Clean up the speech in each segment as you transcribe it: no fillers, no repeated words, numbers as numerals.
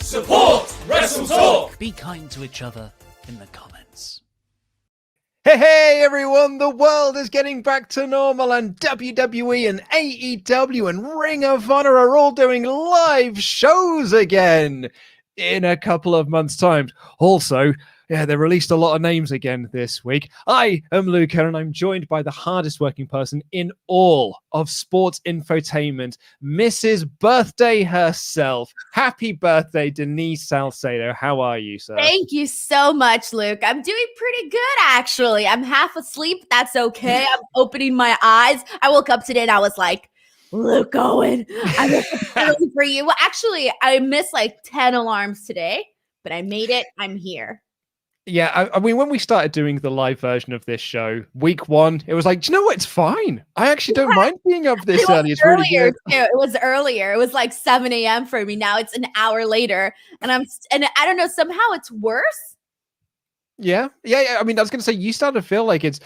Support WrestleTalk! Be kind to each other in the comments. Hey everyone, the world is getting back to normal and WWE and AEW and Ring of Honor are all doing live shows again in a couple of months' time. Also, they released a lot of names again this week. I am Luca and I'm joined by the hardest working person in all of sports infotainment, Mrs. Birthday herself. Happy birthday, Denise Salcedo. How are you, sir? Thank you so much, Luke. I'm doing pretty good, actually. I'm half asleep. That's okay. I'm opening my eyes. I woke up today and I was like, Luke Owen, I'm ready for you. Well, actually, I missed like 10 alarms today, but I made it. I'm here. Yeah, I mean, when we started doing the live version of this show, week one, it was like, do you know what? It's fine. I actually don't mind being up this early. It's really good. It was earlier. It was like 7 a.m. for me. Now it's an hour later, and I don't know. Somehow it's worse. Yeah. I mean, I was going to say, you start to feel like it's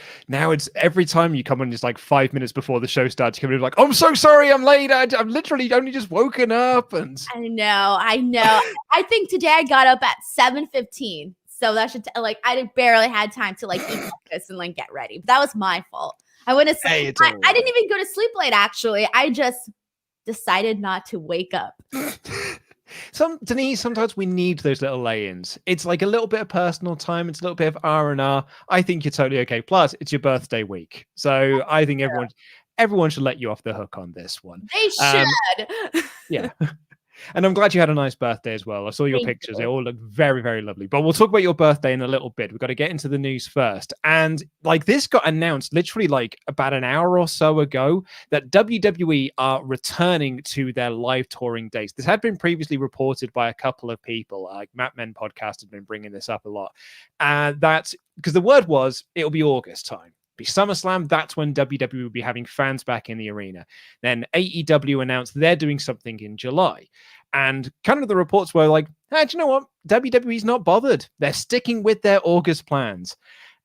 every time you come on, it's like 5 minutes before the show starts, you come in like, oh, I'm so sorry, I'm late. I'm literally only just woken up. And I know. I think today I got up at 7:15. So that should I barely had time to like eat breakfast and like get ready. But that was my fault. I went to sleep. I didn't even go to sleep late. Actually, I just decided not to wake up. Denise, sometimes we need those little lay-ins. It's like a little bit of personal time. It's a little bit of R&R. I think you're totally okay. Plus, it's your birthday week, so I think everyone should let you off the hook on this one. They should. Yeah. And I'm glad you had a nice birthday as well. I saw your pictures. They all look very, very lovely. But we'll talk about your birthday in a little bit. We've got to get into the news first. And like this got announced literally like about an hour or so ago that WWE are returning to their live touring dates. This had been previously reported by a couple of people. Like Matt Men Podcast had been bringing this up a lot. And that's because the word was it'll be August time. Summerslam, that's when WWE will be having fans back in the arena. Then AEW announced they're doing something in July. And kind of the reports were like, hey, do you know what? WWE's not bothered. They're sticking with their August plans.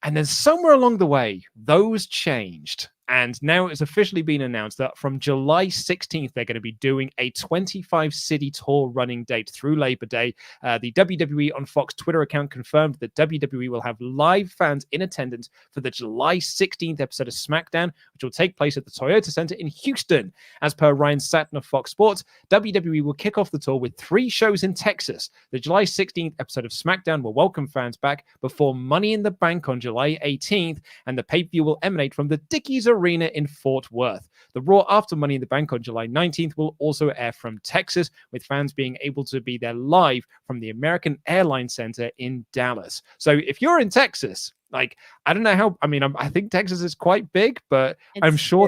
And then somewhere along the way, those changed. And now it's officially been announced that from July 16th, they're going to be doing a 25-city tour running date through Labor Day. The WWE on Fox Twitter account confirmed that WWE will have live fans in attendance for the July 16th episode of SmackDown, which will take place at the Toyota Center in Houston. As per Ryan Satin of Fox Sports, WWE will kick off the tour with 3 shows in Texas. The July 16th episode of SmackDown will welcome fans back before Money in the Bank on July 18th, and the pay-per-view will emanate from the Dickies Arena in Fort Worth. The Raw after Money in the Bank on July 19th will also air from Texas, with fans being able to be there live from the American Airlines Center in Dallas. So if you're in Texas, like, I don't know how, I mean, I think Texas is quite big, but I'm sure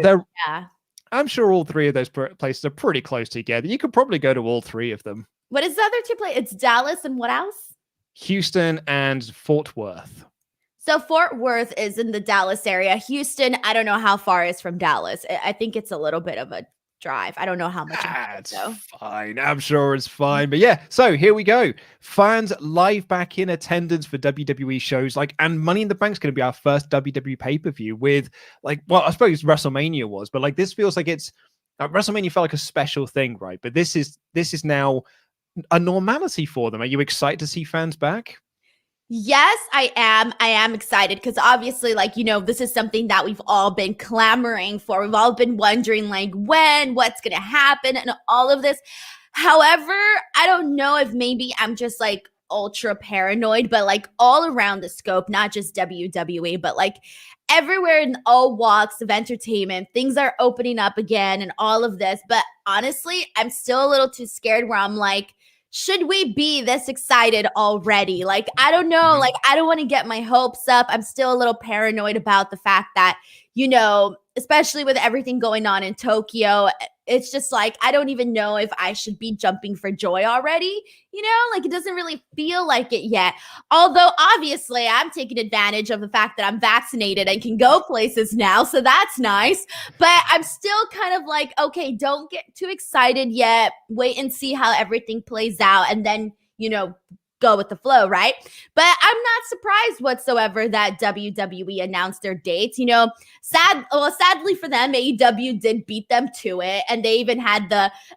I'm sure all 3 of those places are pretty close together. You could probably go to all 3 of them. What is the other 2 places? It's Dallas and what else? Houston and Fort Worth. So Fort Worth is in the Dallas area. Houston, I don't know how far it is from Dallas. I think it's a little bit of a drive. I don't know how much. That's fine. I'm sure it's fine. But yeah, so here we go. Fans live back in attendance for WWE shows. And Money in the Bank is going to be our first WWE pay-per-view with I suppose WrestleMania was, but this feels like it's WrestleMania felt like a special thing, right? But this is now a normality for them. Are you excited to see fans back? Yes, I am. I am excited because obviously, this is something that we've all been clamoring for. We've all been wondering, what's going to happen and all of this. However, I don't know if maybe I'm just ultra paranoid, but all around the scope, not just WWE, but everywhere in all walks of entertainment, things are opening up again and all of this. But honestly, I'm still a little too scared where I'm should we be this excited already? I don't know. I don't want to get my hopes up. I'm still a little paranoid about the fact that, especially with everything going on in Tokyo, it's just I don't even know if I should be jumping for joy already. It doesn't really feel like it yet. Although obviously I'm taking advantage of the fact that I'm vaccinated and can go places now. So that's nice. But I'm still kind of okay, don't get too excited yet. Wait and see how everything plays out. And then, go with the flow, right? But I'm not surprised whatsoever that WWE announced their dates. Sadly for them, AEW did beat them to it, and they even had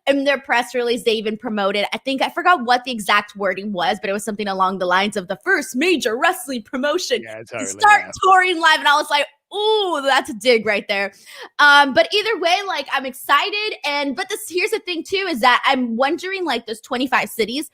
in their press release, they even promoted, I forgot what the exact wording was, but it was something along the lines of the first major wrestling promotion to start touring live, and I was like, ooh, that's a dig right there. But either way, like, I'm excited, but here's the thing too, is that I'm wondering, like, those 25 cities,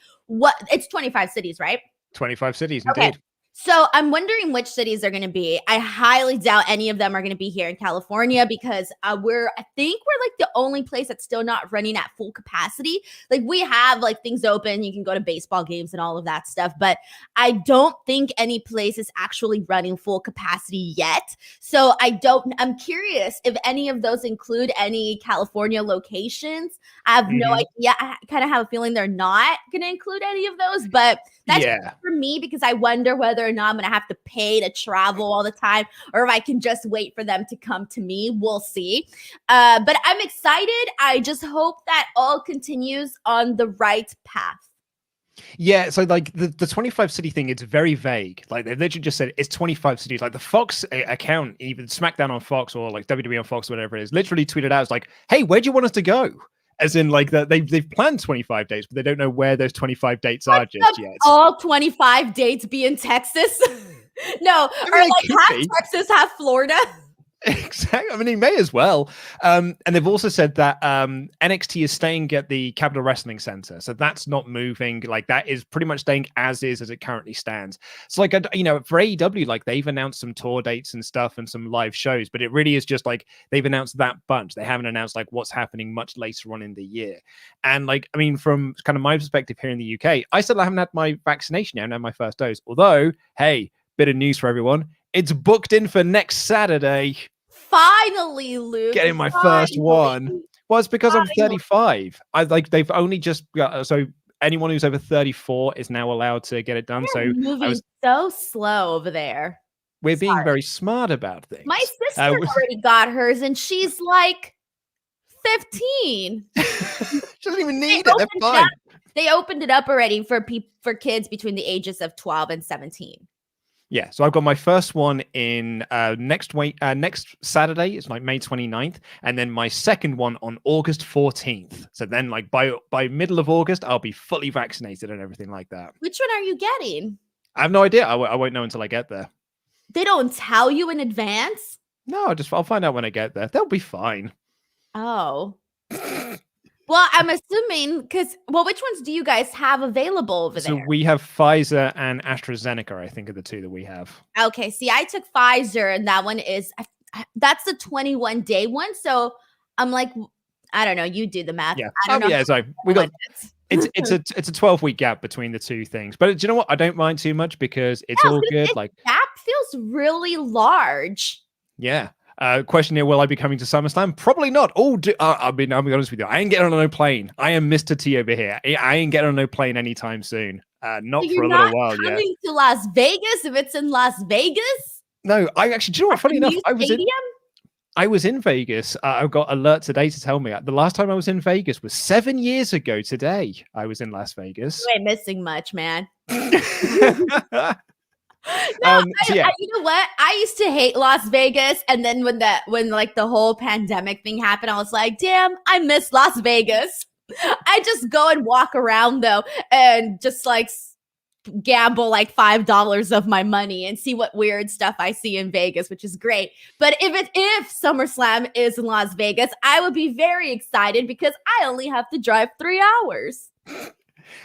it's 25 cities, right? 25 cities, indeed. Okay. So I'm wondering which cities are going to be. I highly doubt any of them are going to be here in California because I think we're like the only place that's still not running at full capacity. Like, we have like things open. You can go to baseball games and all of that stuff, but I don't think any place is actually running full capacity yet. So I'm curious if any of those include any California locations. I have no idea. I kind of have a feeling they're not going to include any of those, but that's for me because I wonder whether or not I'm going to have to pay to travel all the time or if I can just wait for them to come to me. We'll see. But I'm excited. I just hope that all continues on the right path. Yeah, so like the 25 city thing, it's very vague. Like they literally just said it's 25 cities. Like the Fox account, even SmackDown on Fox or like WWE on Fox, whatever it is, literally tweeted out, it's like, hey, where do you want us to go? As in, like, they've planned 25 dates, but they don't know where those 25 dates are just yet. All 25 dates be in Texas? No, or like half Texas, half Florida. Exactly. I mean, he may as well. And they've also said that NXT is staying at the Capitol Wrestling Center, so that's not moving. Like, that is pretty much staying as is as it currently stands. So, like, for AEW, like, they've announced some tour dates and stuff and some live shows, but it really is just like they've announced that bunch. They haven't announced like what's happening much later on in the year. And like, I mean, from kind of my perspective here in the UK, I still haven't had my vaccination yet. I haven't had my first dose. Although, hey, bit of news for everyone. It's booked in for next Saturday. Finally, Luke. Getting my first one. Well, it's because I'm 35. They've only just got, so anyone who's over 34 is now allowed to get it done. You're moving so slow over there. We're being very smart about things. My sister already got hers, and she's like 15. She doesn't even need it. They're fine. They opened it up already for kids between the ages of 12 and 17. Yeah, so I've got my first one in next Saturday. It's like May 29th, and then my second one on August 14th. So then, like by middle of August, I'll be fully vaccinated and everything like that. Which one are you getting? I have no idea. I won't know until I get there. They don't tell you in advance? No, I'll find out when I get there. They'll be fine. Oh. Well, I'm assuming which ones do you guys have available over there? So we have Pfizer and AstraZeneca, I think, are the two that we have. Okay, see, I took Pfizer, and that one that's the 21-day one. So I'm like, I don't know. You do the math. Yeah. I don't know. Yeah. So we got it's a 12-week gap between the two things, but do you know what? I don't mind too much because it's all good. Like, gap feels really large. Yeah. Question here, will I be coming to SummerSlam? Probably not. I mean, I'll be honest with you. I ain't getting on no plane. I am Mr. T over here. I ain't getting on no plane anytime soon. Not for a little while yet. You're coming to Las Vegas if it's in Las Vegas? No, I actually, do you know what? Funny enough, I was in Vegas. I've got alert today to tell me the last time I was in Vegas was 7 years ago today. I was in Las Vegas. You ain't missing much, man. No, you know what? I used to hate Las Vegas, and then when like the whole pandemic thing happened, I was like, damn, I miss Las Vegas. I just go and walk around though, and just like gamble like $5 of my money and see what weird stuff I see in Vegas, which is great. But if SummerSlam is in Las Vegas, I would be very excited because I only have to drive 3 hours.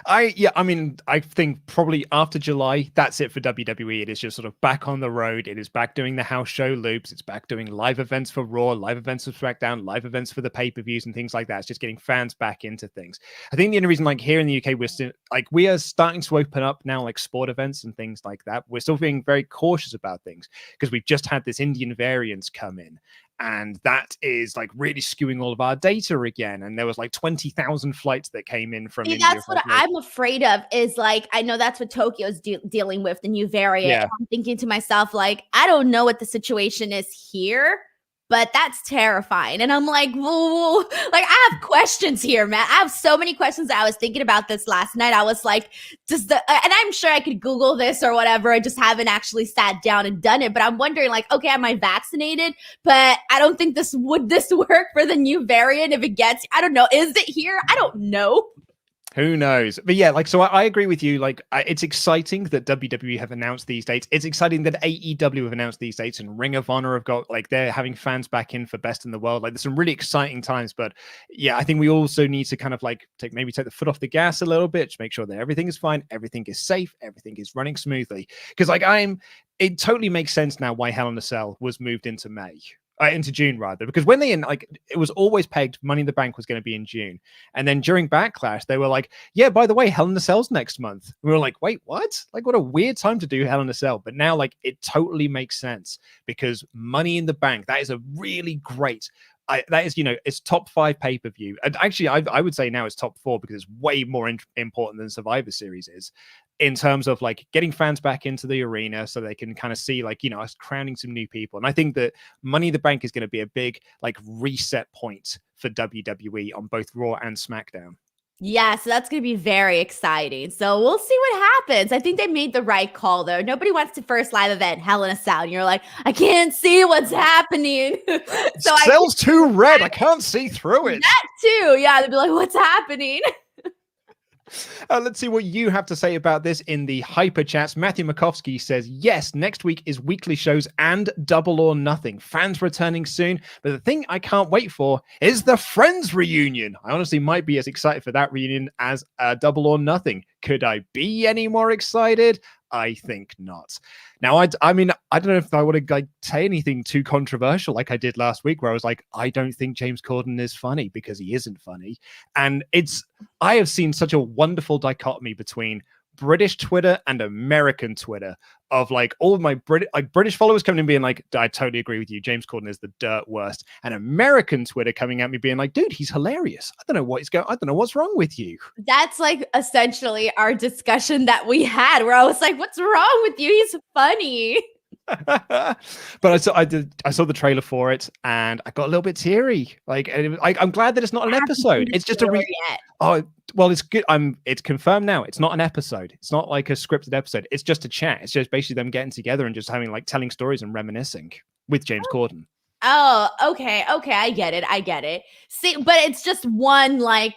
I mean, I think probably after July, that's it for WWE. It is just sort of back on the road. It is back doing the house show loops. It's back doing live events for Raw, live events for SmackDown, live events for the pay-per-views and things like that. It's just getting fans back into things. I think the only reason, like here in the UK, we are starting to open up now, like sport events and things like that. We're still being very cautious about things because we've just had this Indian variant come in. And that is like really skewing all of our data again. And there was like 20,000 flights that came in from India. That's what I'm afraid of is like, I know that's what Tokyo's dealing with, the new variant. Yeah. I'm thinking to myself, like, I don't know what the situation is here, but that's terrifying. And I'm like, whoa, like I have questions here, man. I have so many questions. I was thinking about this last night. I was like, and I'm sure I could Google this or whatever. I just haven't actually sat down and done it. But I'm wondering, like, okay, am I vaccinated? But I don't think would this work for the new variant if it gets, I don't know. Is it here? I don't know. Who knows? But yeah, like, so I agree with you. Like, it's exciting that WWE have announced these dates. It's exciting that AEW have announced these dates, and Ring of Honor have got, like, they're having fans back in for Best in the World. Like, there's some really exciting times. But yeah, I think we also need to kind of like take the foot off the gas a little bit to make sure that everything is fine, everything is safe, everything is running smoothly. Because like it totally makes sense now why Hell in a Cell was moved into May. Into June rather, because when it was always pegged Money in the Bank was going to be in June, and then during Backlash they were like, yeah, by the way, Hell in a Cell's next month. We were like, wait, what? Like, what a weird time to do Hell in a Cell. But now, like, it totally makes sense because Money in the Bank, that is a really great. That is, it's top 5 pay-per-view. And actually, I would say now it's top 4 because it's way more important than Survivor Series is in terms of like getting fans back into the arena so they can kind of see like, us crowning some new people. And I think that Money in the Bank is going to be a big like reset point for WWE on both Raw and SmackDown. Yeah, so that's going to be very exciting. So we'll see what happens. I think they made the right call, though. Nobody wants to first live event, Hell in a Cell. And you're like, I can't see what's happening. So Cell's too red. I can't see through it. That too. Yeah, they'd be like, what's happening? Let's see what you have to say about this in the hyper chats. Matthew Makovsky says, yes, next week is weekly shows and Double or Nothing. Fans returning soon. But the thing I can't wait for is the Friends reunion. I honestly might be as excited for that reunion as Double or Nothing. Could I be any more excited? I think not. Now, I mean, I don't know if I want to like say anything too controversial like I did last week, where I was like, I don't think James Corden is funny because he isn't funny. And I have seen such a wonderful dichotomy between British Twitter and American Twitter of like all of my British followers coming in being like, I totally agree with you, James Corden is the dirt worst, and American Twitter coming at me being like, dude, he's hilarious. I don't know what's wrong with you. That's like essentially our discussion that we had where I was like, what's wrong with you? He's funny. But I saw the trailer for it and I got a little bit teary. Like, I'm glad that it's not an episode. It's just it's good. It's confirmed now. It's not an episode. It's not like a scripted episode. It's just a chat. It's just basically them getting together and just having like telling stories and reminiscing with James Corden. Oh, okay. I get it. See, but it's just one like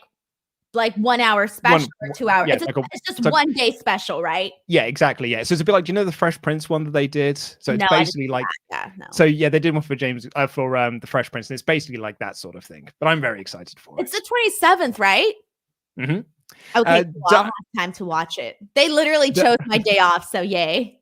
1 hour special or 2 hours. Yeah, it's just one day special, right? Yeah, exactly. Yeah. So it's a bit like, do you know the Fresh Prince one that they did? So it's basically like, So yeah, they did one for James for the Fresh Prince, and it's basically like that sort of thing. But I'm very excited for it. It's the 27th, right? Mm-hmm. Okay, cool. I'll have time to watch it. They literally chose my day off, so yay.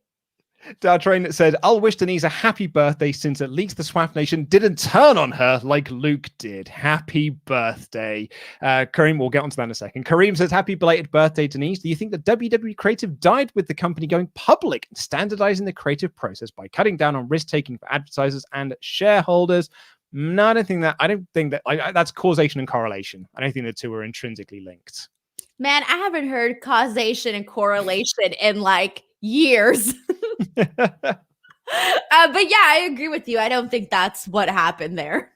Train said, I'll wish Denise a happy birthday since at least the Swap Nation didn't turn on her like Luke did. Happy birthday. Kareem, we'll get onto that in a second. Kareem says, happy belated birthday, Denise. Do you think that WWE Creative died with the company going public and standardizing the creative process by cutting down on risk-taking for advertisers and shareholders? No, I don't think that. That's causation and correlation. I don't think the two are intrinsically linked. Man, I haven't heard causation and correlation in like years. But yeah, I agree with you. I don't think that's what happened there.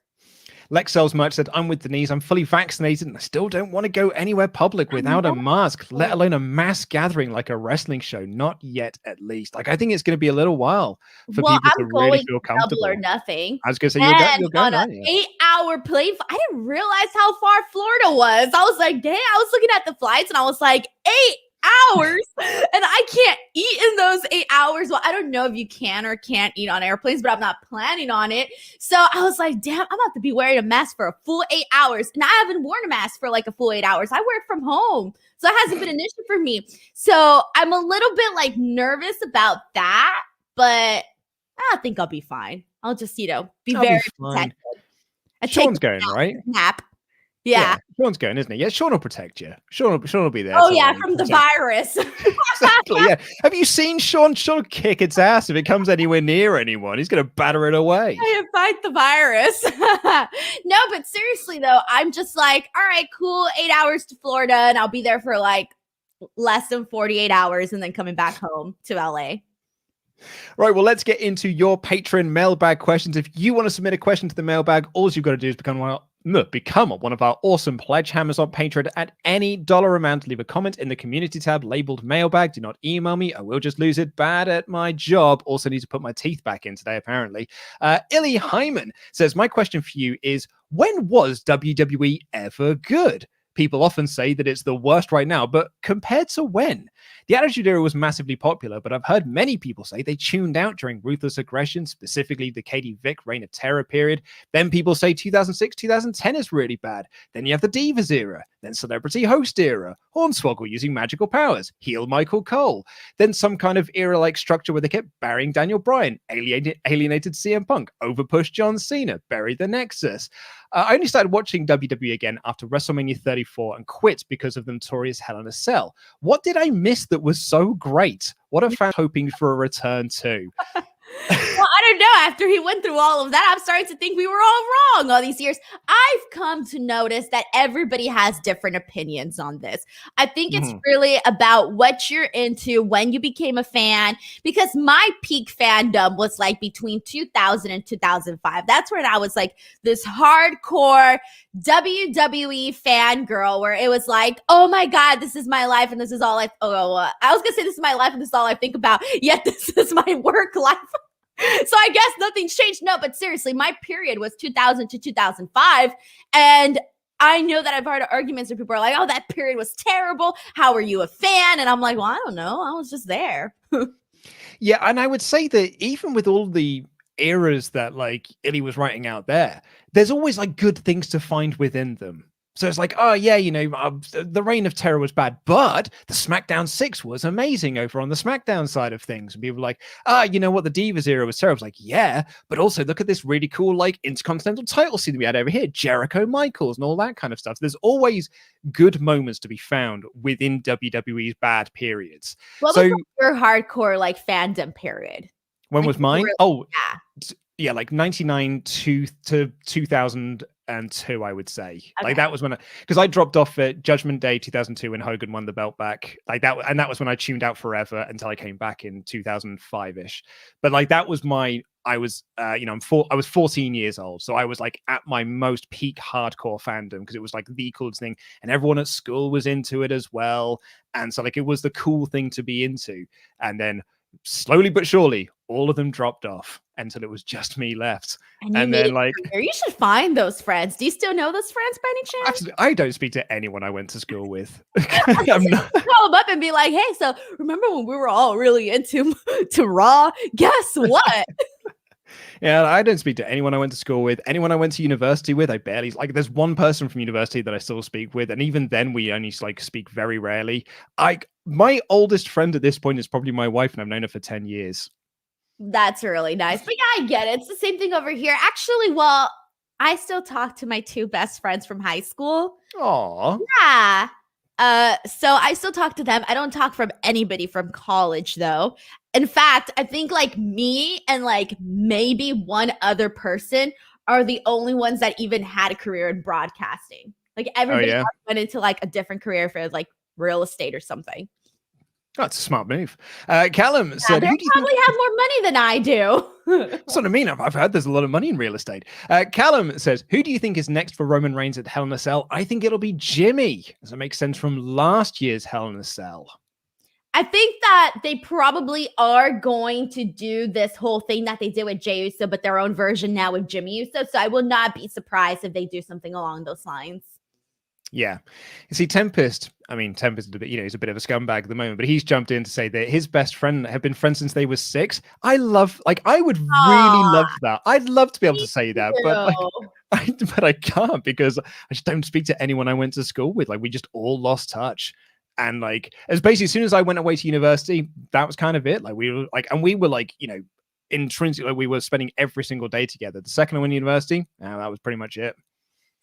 Lex Sells Merch said, I'm with Denise. I'm fully vaccinated and I still don't want to go anywhere public without a mask, let alone a mass gathering like a wrestling show. Not yet, at least. Like, I think it's going to be a little while for people to really feel comfortable. Double or Nothing. I was going to say, you'll go on an 8-hour plane. I didn't realize how far Florida was. I was like, dang, I was looking at the flights and I was like, 8 hours and I can't eat in those 8 hours. Well, I don't know if you can or can't eat on airplanes, but I'm not planning on it. So I was like, damn, I'm about to be wearing a mask for a full 8 hours. And I haven't worn a mask for like a full 8 hours. I work from home. So it hasn't been an issue for me. So I'm a little bit like nervous about that, but I think I'll be fine. I'll just, be very protected. Sean's going, right? Nap. Yeah. Sean's going, isn't he? Yeah, Sean will protect you. Sean will be there. Oh, yeah, from the virus. Exactly, yeah. Have you seen Sean? Sean will kick its ass if it comes anywhere near anyone. He's going to batter it away. I fight the virus. No, but seriously, though, I'm just like, all right, cool, 8 hours to Florida, and I'll be there for like less than 48 hours and then coming back home to LA. Right, well, let's get into your Patreon mailbag questions. If you want to submit a question to the mailbag, all you've got to do is become one of our awesome pledge hammers on Patreon at any dollar amount. Leave a comment in the community tab labeled mailbag. Do not email me. I will just lose it. Bad at my job. Also need to put my teeth back in today, apparently. Illy Hyman says, my question for you is, when was WWE ever good? People often say that it's the worst right now, but compared to when? The Attitude Era was massively popular, but I've heard many people say they tuned out during Ruthless Aggression, specifically the Katie Vick Reign of Terror period. Then people say 2006, 2010 is really bad. Then you have the Divas era, then Celebrity Host era, Hornswoggle using magical powers, heel Michael Cole, then some kind of era-like structure where they kept burying Daniel Bryan, alienated CM Punk, overpushed John Cena, buried the Nexus. I only started watching WWE again after WrestleMania 34 and quit because of the notorious Hell in a Cell. What did I miss that was so great? What are fans hoping for a return to? Well, I don't know. After he went through all of that, I'm starting to think we were all wrong all these years. I've come to notice that everybody has different opinions on this. I think it's really about what you're into when you became a fan, because my peak fandom was like between 2000 and 2005. That's when I was like this hardcore WWE fangirl where it was like, oh my God, this is my life and this is all I was going to say this is my life and this is all I think about, yet this is my work life. So I guess nothing's changed. No, but seriously, my period was 2000 to 2005. And I know that I've heard arguments where people are like, oh, that period was terrible. How are you a fan? And I'm like, well, I don't know. I was just there. Yeah, and I would say that even with all the eras that like Illy was writing out there, there's always like good things to find within them. So it's like, oh yeah, you know, the Reign of Terror was bad, but the SmackDown 6 was amazing over on the SmackDown side of things. And people were like, you know what, the Divas era was terrible. I was like, yeah, but also look at this really cool like Intercontinental title scene that we had over here, Jericho Michaels and all that kind of stuff. There's always good moments to be found within WWE's bad periods. What was your hardcore like fandom period? When like, was mine? Yeah, like 99 to 2002, I would say. Okay. Like that was when because I dropped off at Judgment Day 2002 when Hogan won the belt back. Like that, and that was when I tuned out forever until I came back in 2005-ish. But like that was I was 14 years old, so I was like at my most peak hardcore fandom because it was like the coolest thing, and everyone at school was into it as well, and so like it was the cool thing to be into. And then slowly but surely, all of them dropped off until it was just me left. And then like, you should find those friends. Do you still know those friends by any chance? Absolutely. I don't speak to anyone I went to school with. I'm not. Call them up and be like, hey, so remember when we were all really into Raw? Guess what? Yeah, I don't speak to anyone I went to school with. Anyone I went to university with, I barely like. There's one person from university that I still speak with, and even then, we only like speak very rarely. My oldest friend at this point is probably my wife, and I've known her for 10 years. That's really nice. But yeah, I get it. It's the same thing over here. Actually, well, I still talk to my two best friends from high school. Aww. Yeah. So I still talk to them. I don't talk from anybody from college though. In fact, I think like me and like maybe one other person are the only ones that even had a career in broadcasting. Like everybody else went into like a different career for like real estate or something. That's a smart move. Callum said, they probably have more money than I do. That's what I mean. I've heard there's a lot of money in real estate. Callum says, who do you think is next for Roman Reigns at Hell in a Cell? I think it'll be Jimmy. Does it make sense from last year's Hell in a Cell? I think that they probably are going to do this whole thing that they did with Jey Uso, but their own version now with Jimmy Uso. So I will not be surprised if they do something along those lines. Yeah. You see, Tempest is a bit, he's a bit of a scumbag at the moment, but he's jumped in to say that his best friend have been friends since they were 6. I would really love that. I'd love to be able to say that, but I can't because I just don't speak to anyone I went to school with. Like we just all lost touch. And like, as basically as soon as I went away to university, that was kind of it. Like we were intrinsically, we were spending every single day together. The second I went to university, that was pretty much it.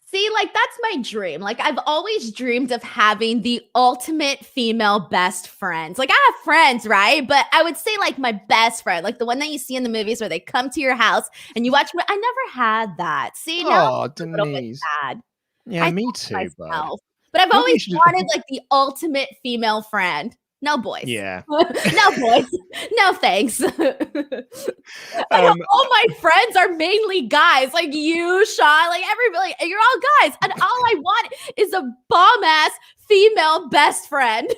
See, like, that's my dream. Like, I've always dreamed of having the ultimate female best friends. Like, I have friends, right? But I would say, like, my best friend, like the one that you see in the movies where they come to your house and you watch. I never had that. See, now I'm a little bit sad. Yeah, me too. But I've always wanted, like, the ultimate female friend. No boys. Yeah. No boys. No thanks. All my friends are mainly guys, like you, Sean, like everybody. You're all guys, and all I want is a bomb ass female best friend.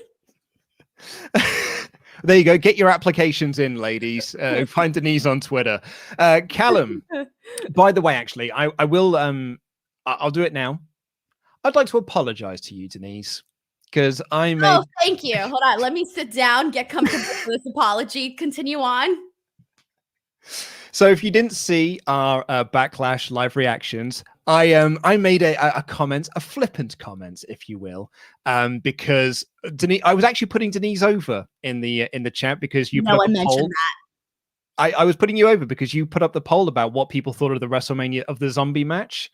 There you go. Get your applications in, ladies. Find Denise on Twitter. Callum, by the way, actually, I will. I'll do it now. I'd like to apologize to you, Denise, because I made. Oh, thank you. Hold on. Let me sit down, get comfortable with this apology. Continue on. So, if you didn't see our Backlash live reactions, I made a comment, a flippant comment, if you will, because Denise, I was actually putting Denise over in the chat because you No put up one a poll. mentioned that. I was putting you over because you put up the poll about what people thought of the WrestleMania of the zombie match.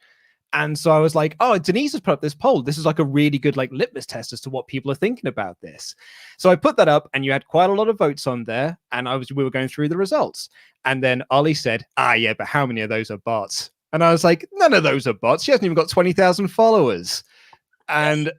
And so I was like, oh, Denise has put up this poll. This is like a really good like litmus test as to what people are thinking about this. So I put that up and you had quite a lot of votes on there. And we were going through the results. And then Ollie said, yeah, but how many of those are bots? And I was like, none of those are bots. She hasn't even got 20,000 followers. And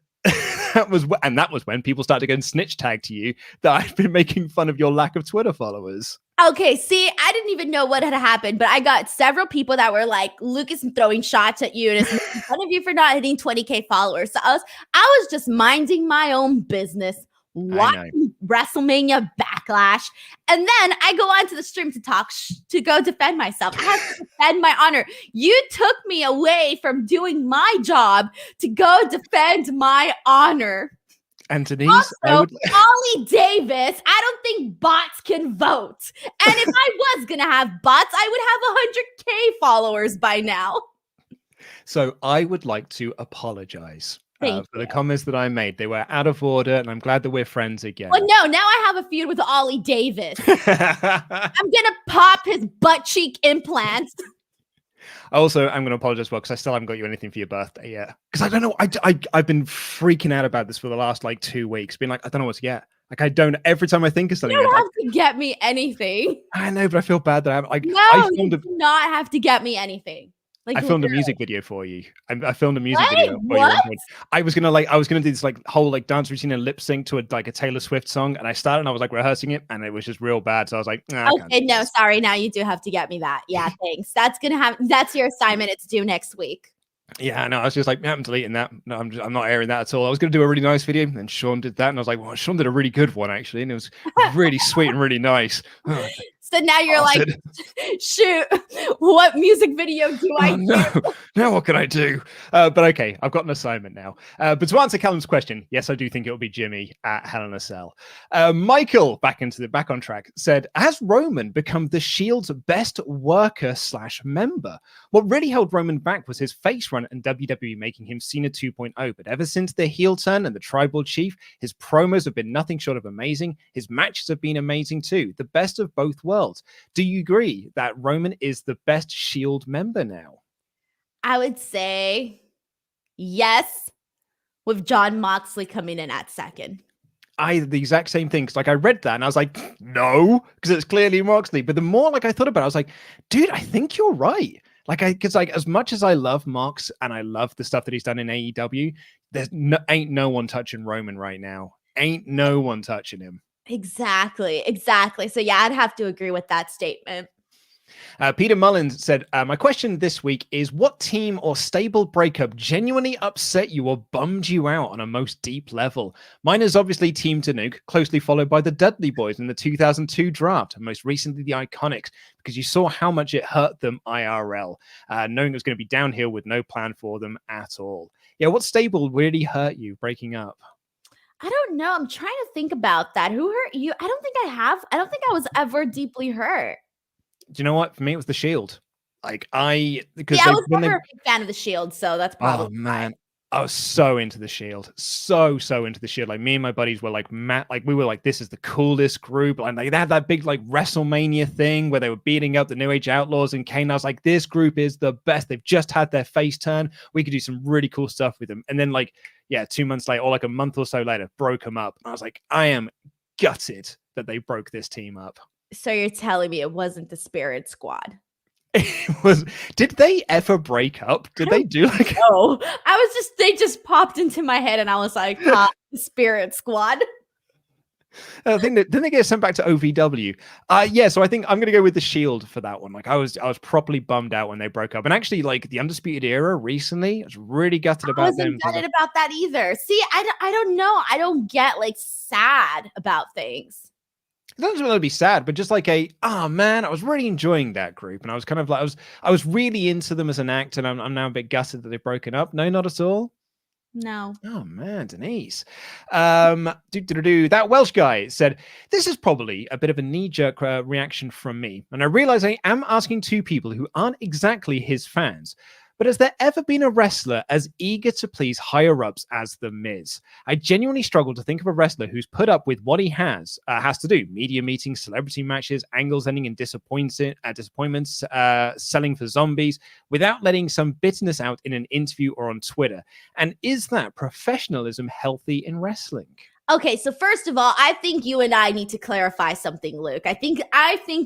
that was when people started to go and snitch tag to you that I've been making fun of your lack of Twitter followers. Okay, see, I didn't even know what had happened, but I got several people that were like, Lucas throwing shots at you and it's making fun of you for not hitting 20K followers. So I was just minding my own business, watching WrestleMania Backlash, and then I go onto the stream to talk to go defend myself. I have to defend my honor. You took me away from doing my job to go defend my honor. And Denise, also, Ollie Davis, I don't think bots can vote. And if I was going to have bots, I would have 100K followers by now. So I would like to apologize for the you. comments that I made. They were out of order, and I'm glad that we're friends again. Well, no, now I have a feud with Ollie Davis. I'm going to pop his butt cheek implants. Also, I'm going to apologize well because I still haven't got you anything for your birthday yet. Because I don't know, I've been freaking out about this for the last like 2 weeks. Being like, I don't know what to get. Like I don't. Every time I think of something, you don't have to get me anything. I know, but I feel bad that I haven't. Like, no, you do not have to get me anything. Like, I filmed a music video for you. I filmed a music video for you. I was gonna do this like whole like dance routine and lip sync to a Taylor Swift song, and I started and I was like rehearsing it, and it was just real bad. So I was like, okay, no, sorry. Now you do have to get me that. Yeah, thanks. That's your assignment. It's due next week. Yeah, no, I was just like, I'm deleting that. No, I'm not airing that at all. I was gonna do a really nice video, and Sean did that, and I was like, well, Sean did a really good one actually, and it was really sweet and really nice. So now you're like, shoot, what music video do I do? Now what can I do? But okay, I've got an assignment now. But to answer Callum's question, yes, I do think it will be Jimmy at Hell in a Cell. Michael, back on track, said, has Roman become the Shield's best worker / member? What really held Roman back was his face run and WWE making him Cena 2.0. But ever since the heel turn and the tribal chief, his promos have been nothing short of amazing. His matches have been amazing too. The best of both worlds. Do you agree that Roman is the best Shield member now? I would say yes, with Jon Moxley coming in at second. The exact same thing. Cause I read that and I was like, no, because it's clearly Moxley. But the more I thought about it, I was like, dude, I think you're right. Because as much as I love Mox and I love the stuff that he's done in AEW, ain't no one touching Roman right now. Ain't no one touching him. Exactly. So yeah, I'd have to agree with that statement. Peter Mullins said, my question this week is, what team or stable breakup genuinely upset you or bummed you out on a most deep level? Mine is obviously Team Tanuki, closely followed by the Dudley Boys in the 2002 draft, and most recently the Iconics, because you saw how much it hurt them IRL, knowing it was going to be downhill with no plan for them at all. Yeah, what stable really hurt you breaking up? I don't know. I'm trying to think about that. Who hurt you? I don't think I was ever deeply hurt. Do you know what? For me, it was the Shield. I was never a big fan of the Shield, so that's probably. Oh man, I was so into the Shield, so into the Shield. Like me and my buddies were like, we were like, this is the coolest group. And they had that big WrestleMania thing where they were beating up the New Age Outlaws and Kane. I was like, this group is the best. They've just had their face turn. We could do some really cool stuff with them. And then 2 months later, or a month or so later, broke them up. And I was like, I am gutted that they broke this team up. So you're telling me it wasn't the Spirit Squad? It was. Did they ever break up? Did they do No, they just popped into my head and I was like, the Spirit Squad. I think that then they get sent back to OVW. Yeah, so I think I'm gonna go with the Shield for that one. Like I was properly bummed out when they broke up, and actually, like the Undisputed Era recently, I was really gutted about them. I wasn't gutted about that either. See, I don't know. I don't get like sad about things. It doesn't really be sad, but just like man, I was really enjoying that group, and I was kind of like I was really into them as an act, and I'm now a bit gutted that they've broken up. No, not at all. No. Oh man, Denise. That Welsh guy said, this is probably a bit of a knee-jerk reaction from me. And I realize I am asking two people who aren't exactly his fans. But has there ever been a wrestler as eager to please higher-ups as The Miz? I genuinely struggle to think of a wrestler who's put up with what he has to do. Media meetings, celebrity matches, angles ending in disappointments, selling for zombies, without letting some bitterness out in an interview or on Twitter. And is that professionalism healthy in wrestling? Okay, so first of all, I think you and I need to clarify something, Luke. I think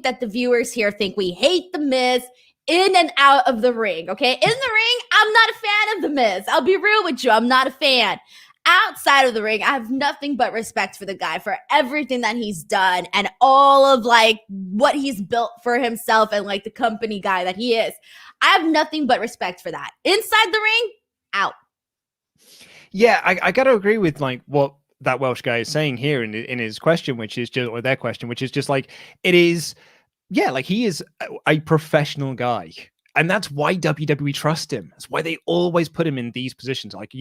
that the viewers here think we hate The Miz in and out of the ring, okay? In the ring, I'm not a fan of The Miz. I'll be real with you. I'm not a fan. Outside of the ring, I have nothing but respect for the guy, for everything that he's done and all of like what he's built for himself and like the company guy that he is. I have nothing but respect for that. Inside the ring, out. Yeah, I got to agree with like what that Welsh guy is saying here in his question, which is just, or their question, which is just like, it is... Yeah, like he is a professional guy. And that's why WWE trust him. That's why they always put him in these positions. Like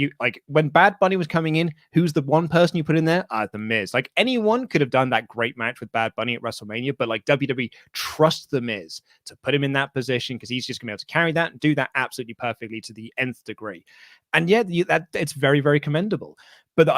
when Bad Bunny was coming in, who's the one person you put in there? The Miz. Like anyone could have done that great match with Bad Bunny at WrestleMania, but like WWE trusts the Miz to put him in that position because he's just gonna be able to carry that and do that absolutely perfectly to the nth degree. And yeah, that it's very, very commendable. But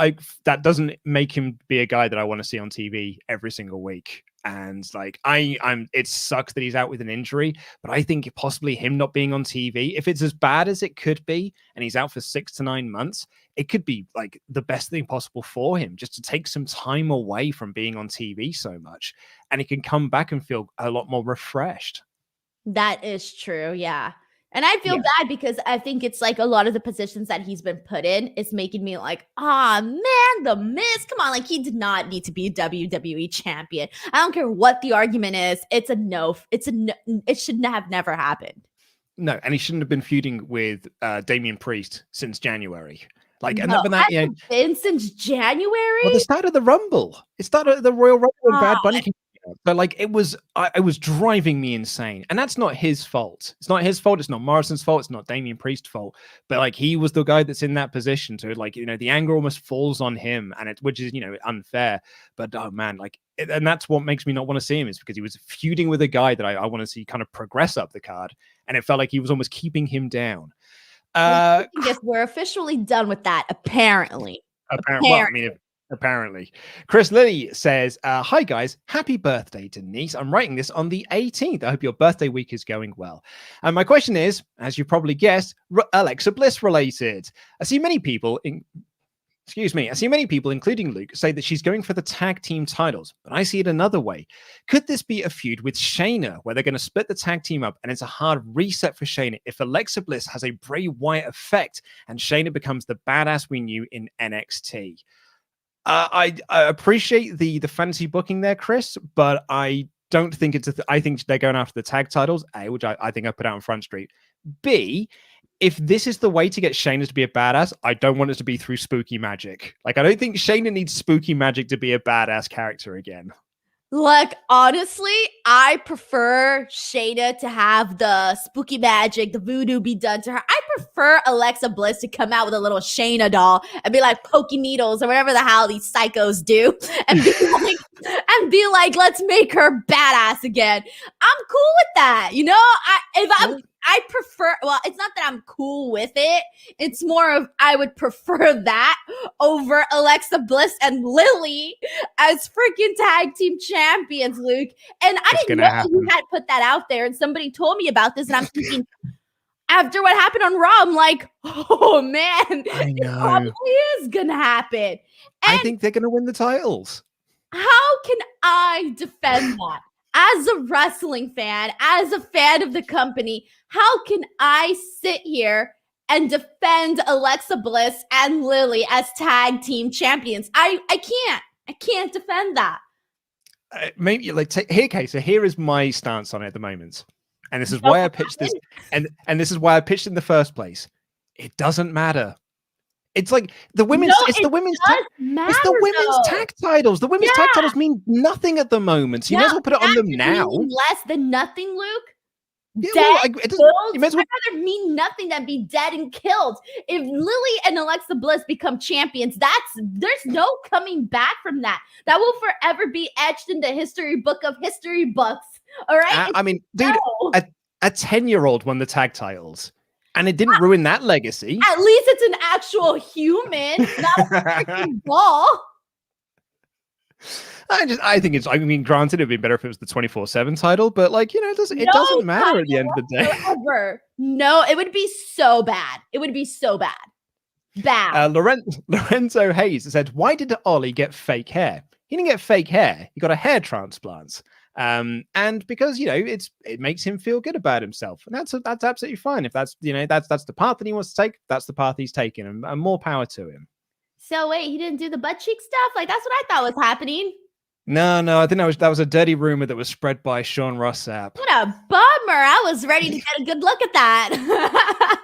that doesn't make him be a guy that I want to see on TV every single week. And like it sucks that he's out with an injury, but I think possibly him not being on TV, if it's as bad as it could be, and he's out for 6 to 9 months, it could be like the best thing possible for him, just to take some time away from being on TV so much, and he can come back and feel a lot more refreshed. That is true, yeah. And I feel bad because I think it's like a lot of the positions that he's been put in is making me like, man, The Miz, come on. Like he did not need to be a WWE champion. I don't care what the argument is. It's a no. It should have never happened. No, and he shouldn't have been feuding with Damian Priest since January. Like, and that, been since January? Well, the start of the Rumble. It started at the Royal Rumble and Bad Bunny came. But like it was driving me insane, and that's not his fault. It's not his fault. It's not Morrison's fault. It's not Damian Priest's fault. But like he was the guy that's in that position to like the anger almost falls on him, and which is unfair. But oh man, and that's what makes me not want to see him, is because he was feuding with a guy that I want to see kind of progress up the card, and it felt like he was almost keeping him down. I guess we're officially done with that. Apparently. Well, I mean. Apparently. Chris Lilly says, hi guys, happy birthday, Denise. I'm writing this on the 18th. I hope your birthday week is going well. And my question is, as you probably guessed, Alexa Bliss related. I see many people, including Luke, say that she's going for the tag team titles, but I see it another way. Could this be a feud with Shayna, where they're going to split the tag team up and it's a hard reset for Shayna if Alexa Bliss has a Bray Wyatt effect and Shayna becomes the badass we knew in NXT? I appreciate the fantasy booking there, Chris, but I don't think I think they're going after the tag titles, A, which I think I put out on Front Street. B, if this is the way to get Shayna to be a badass, I don't want it to be through spooky magic. Like, I don't think Shayna needs spooky magic to be a badass character again. Like, honestly, I prefer Shayna to have the spooky magic, the voodoo be done to her. I prefer Alexa Bliss to come out with a little Shayna doll and be like pokey needles or whatever the hell these psychos do and be like, let's make her badass again. I'm cool with that. I prefer, well, it's not that I'm cool with it. It's more of I would prefer that over Alexa Bliss and Lily as freaking tag team champions, Luke. And I didn't know you had put that out there. And somebody told me about this. And I'm thinking, after what happened on Raw, I'm like, oh man, it probably is going to happen. And I think they're going to win the titles. How can I defend that? As a wrestling fan, as a fan of the company, how can I sit here and defend Alexa Bliss and Lily as tag team champions? I can't. I can't defend that. Maybe like so here is my stance on it at the moment, and this is why I pitched this, and this is why I pitched in the first place. It doesn't matter. It's like the women's. It's the women's tag titles. The women's tag titles mean nothing at the moment. So you may as well put it on them now. Less than nothing, Luke. Yeah, Dead, it doesn't. You may as well. I'd rather mean nothing than be dead and killed. If Lily and Alexa Bliss become champions, there's no coming back from that. That will forever be etched in the history book of history books. All right. I mean, dude, a 10-year-old won the tag titles. And it didn't ruin that legacy. At least it's an actual human, not a freaking ball. I think granted, it'd be better if it was the 24/7 title, but like, it doesn't matter at the end of the day. Forever. No, it would be so bad. It would be so bad. Bad. Lorenzo Hayes said, "Why did Ollie get fake hair? He didn't get fake hair. He got a hair transplant. And because it makes him feel good about himself, and that's absolutely fine. If that's that's the path that he wants to take, that's the path he's taking, and more power to him." So wait, he didn't do the butt cheek stuff? Like that's what I thought was happening. No, I think that was a dirty rumor that was spread by Sean Ross Sapp. What a bummer! I was ready to get a good look at that.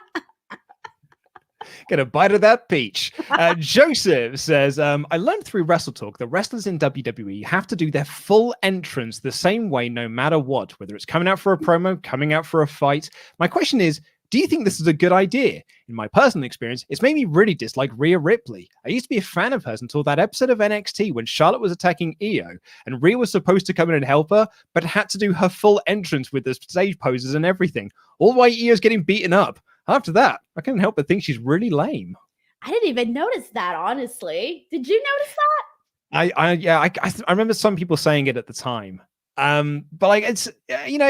Get a bite of that peach. Joseph says, I learned through WrestleTalk that wrestlers in WWE have to do their full entrance the same way no matter what, whether it's coming out for a promo, coming out for a fight. My question is, do you think this is a good idea? In my personal experience, it's made me really dislike Rhea Ripley. I used to be a fan of hers until that episode of NXT when Charlotte was attacking Io, and Rhea was supposed to come in and help her, but had to do her full entrance with the stage poses and everything, all while Io's getting beaten up. After that, I couldn't help but think she's really lame. I didn't even notice that, honestly. Did you notice that? I remember some people saying it at the time. But like it's you know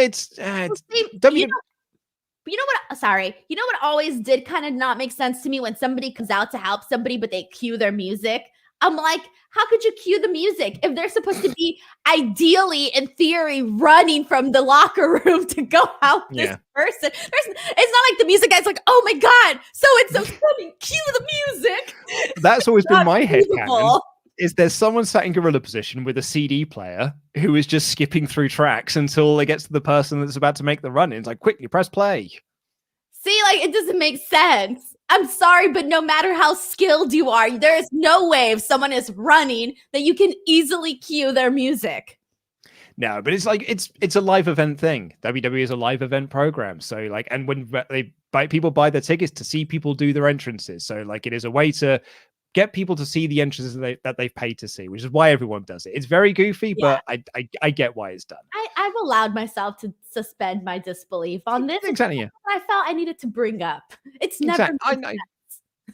what always did kind of not make sense to me when somebody comes out to help somebody, but they cue their music. I'm like, how could you cue the music if they're supposed to be ideally, in theory, running from the locker room to go help this person? It's not like the music guy's like, oh my God, so-and-so's coming, cue the music. That's always been my headcanon. Is there someone sat in gorilla position with a CD player who is just skipping through tracks until it gets to the person that's about to make the run? It's like, quickly, press play. See, like, it doesn't make sense. I'm sorry, but no matter how skilled you are, there is no way if someone is running that you can easily cue their music. No, but it's like it's a live event thing. WWE is a live event program. So like, and when people buy their tickets to see people do their entrances. So like, it is a way to get people to see the entrances that they've paid to see, which is why everyone does it. It's very goofy, but I get why it's done. I've allowed myself to suspend my disbelief on this. Exactly. Yeah. I felt I needed to bring up. It's never.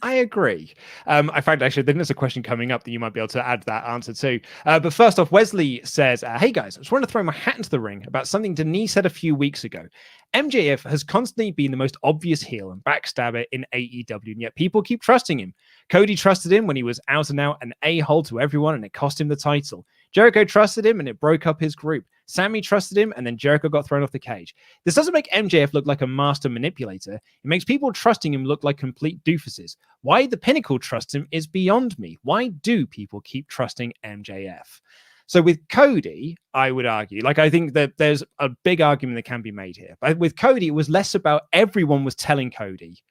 I agree. In fact, actually, then there's a question coming up that you might be able to add that answer to. But first off, Wesley says, hey guys, I just want to throw my hat into the ring about something Denise said a few weeks ago. MJF has constantly been the most obvious heel and backstabber in AEW, and yet people keep trusting him. Cody trusted him when he was out and out an a-hole to everyone, and it cost him the title. Jericho trusted him, and it broke up his group. Sammy trusted him, and then Jericho got thrown off the cage. This doesn't make MJF look like a master manipulator. It makes people trusting him look like complete doofuses. Why the Pinnacle trusts him is beyond me. Why do people keep trusting MJF? So with Cody, I would argue, I think that there's a big argument that can be made here. But with Cody, it was less about everyone was telling Cody,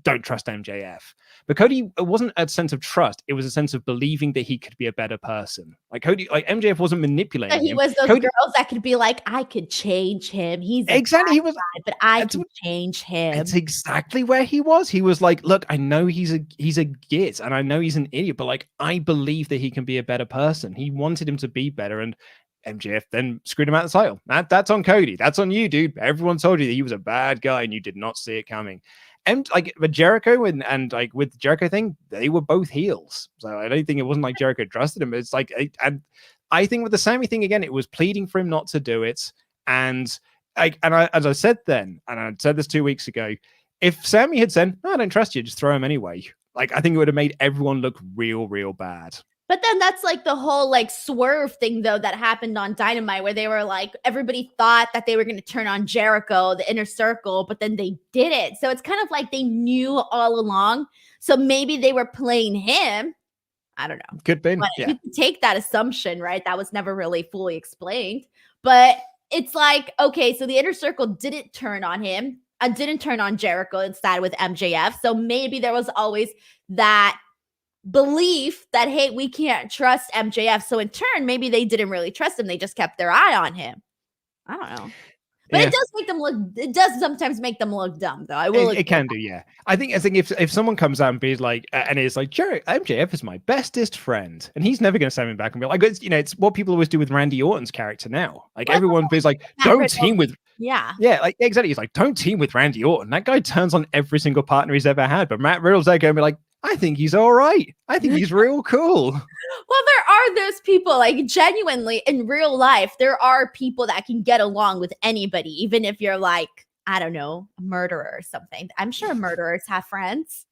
don't trust MJF. But Cody, it wasn't a sense of trust. It was a sense of believing that he could be a better person. Like MJF wasn't manipulating him. He was those girls that could be like, I could change him. He's exactly he was, guy, but I can change him. It's exactly where he was. He was like, look, I know he's a git and I know he's an idiot, but I believe that he can be a better person. He wanted him to be better, and MJF then screwed him out of the title. That's on Cody. That's on you, dude. Everyone told you that he was a bad guy and you did not see it coming. And with Jericho and with the Jericho thing, they were both heels. So I don't think it wasn't like Jericho trusted him. It's and I think with the Sammy thing again, it was pleading for him not to do it. And as I said then, and I said this 2 weeks ago, if Sammy had said, no, I don't trust you, just throw him anyway. I think it would have made everyone look real, real bad. But then that's the whole swerve thing though that happened on Dynamite, where they were everybody thought that they were going to turn on Jericho, the Inner Circle, but then they didn't. So it's kind of like they knew all along. So maybe they were playing him. I don't know. Could be. But Yeah. you can take that assumption, right? That was never really fully explained. But it's like, okay, so the inner circle didn't turn on him. Didn't turn on Jericho instead with MJF. So maybe there was always that belief that, hey, we can't trust MJF. So in turn, maybe they didn't really trust him. They just kept their eye on him. I don't know. But it does make them look, it does sometimes make them look dumb, though. I will. It can do, yeah. I think if someone comes out and be like, and it's like, MJF is my bestest friend, and he's never going to stand me back and be like, it's what people always do with Randy Orton's character now. Like everyone is like, don't team with. Yeah, like exactly. He's like, don't team with Randy Orton. That guy turns on every single partner he's ever had. But Matt Riddle's there going to be like, I think he's all right. I think he's real cool. Well, there are those people, like genuinely in real life, there are people that can get along with anybody, even if you're like, I don't know, a murderer or something. I'm sure murderers have friends.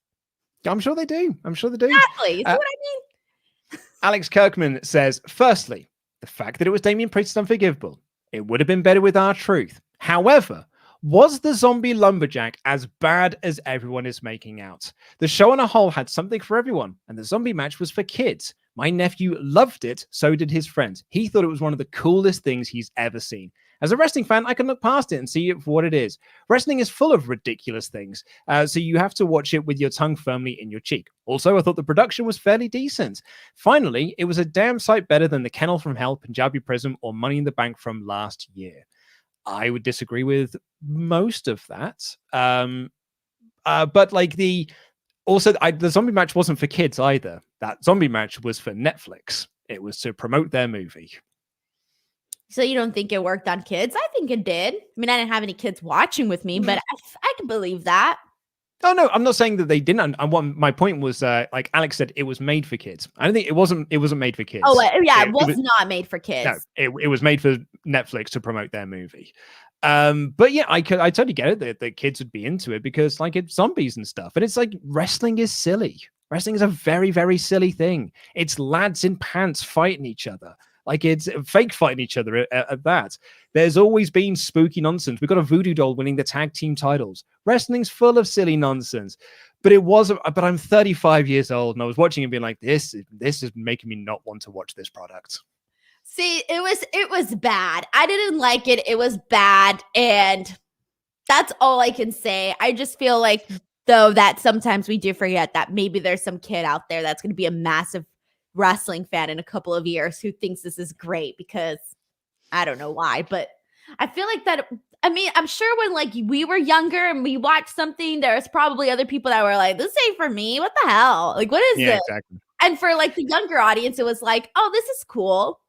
I'm sure they do. Exactly. You see what I mean? Alex Kirkman says, firstly, the fact that it was Damian Priest is unforgivable. It would have been better with R-Truth. However, was the zombie lumberjack as bad as everyone is making out? The show on a whole had something for everyone, and the zombie match was for kids. My nephew loved it, so did his friends. He thought it was one of the coolest things he's ever seen. As a wrestling fan, I can look past it and see it for what it is. Wrestling is full of ridiculous things, so you have to watch it with your tongue firmly in your cheek. Also, I thought the production was fairly decent. Finally, it was a damn sight better than The Kennel from Hell, Punjabi Prism, or Money in the Bank from last year. I would disagree with most of that. But like the zombie match wasn't for kids either. That zombie match was for Netflix. It was to promote their movie. So you don't think it worked on kids? I think it did. I mean, I didn't have any kids watching with me, but I can believe that. Oh no, I'm not saying that they didn't. My point was, like Alex said, it was made for kids. I don't think it wasn't made for kids. Oh yeah, it was not made for kids. No, it was made for Netflix to promote their movie. But yeah, I totally get it that kids would be into it because like it's zombies and stuff. And it's like wrestling is silly. Wrestling is a very, very silly thing. It's lads in pants fighting each other. Like it's fake fighting each other at that. There's always been spooky nonsense. We've got a voodoo doll winning the tag team titles. Wrestling's full of silly nonsense. But it wasn't. But I'm 35 years old, and I was watching and being like, this is making me not want to watch this product. See, it was bad. I didn't like it. It was bad, and that's all I can say. I just feel like though that sometimes we do forget that maybe there's some kid out there that's going to be a massive wrestling fan in a couple of years who thinks this is great because I don't know why, but I feel like that. I mean, I'm sure when like we were younger and we watched something, there's probably other people that were like, this ain't for me. What the hell? Like, what is this? Exactly. And for like the younger audience, it was like, oh, this is cool.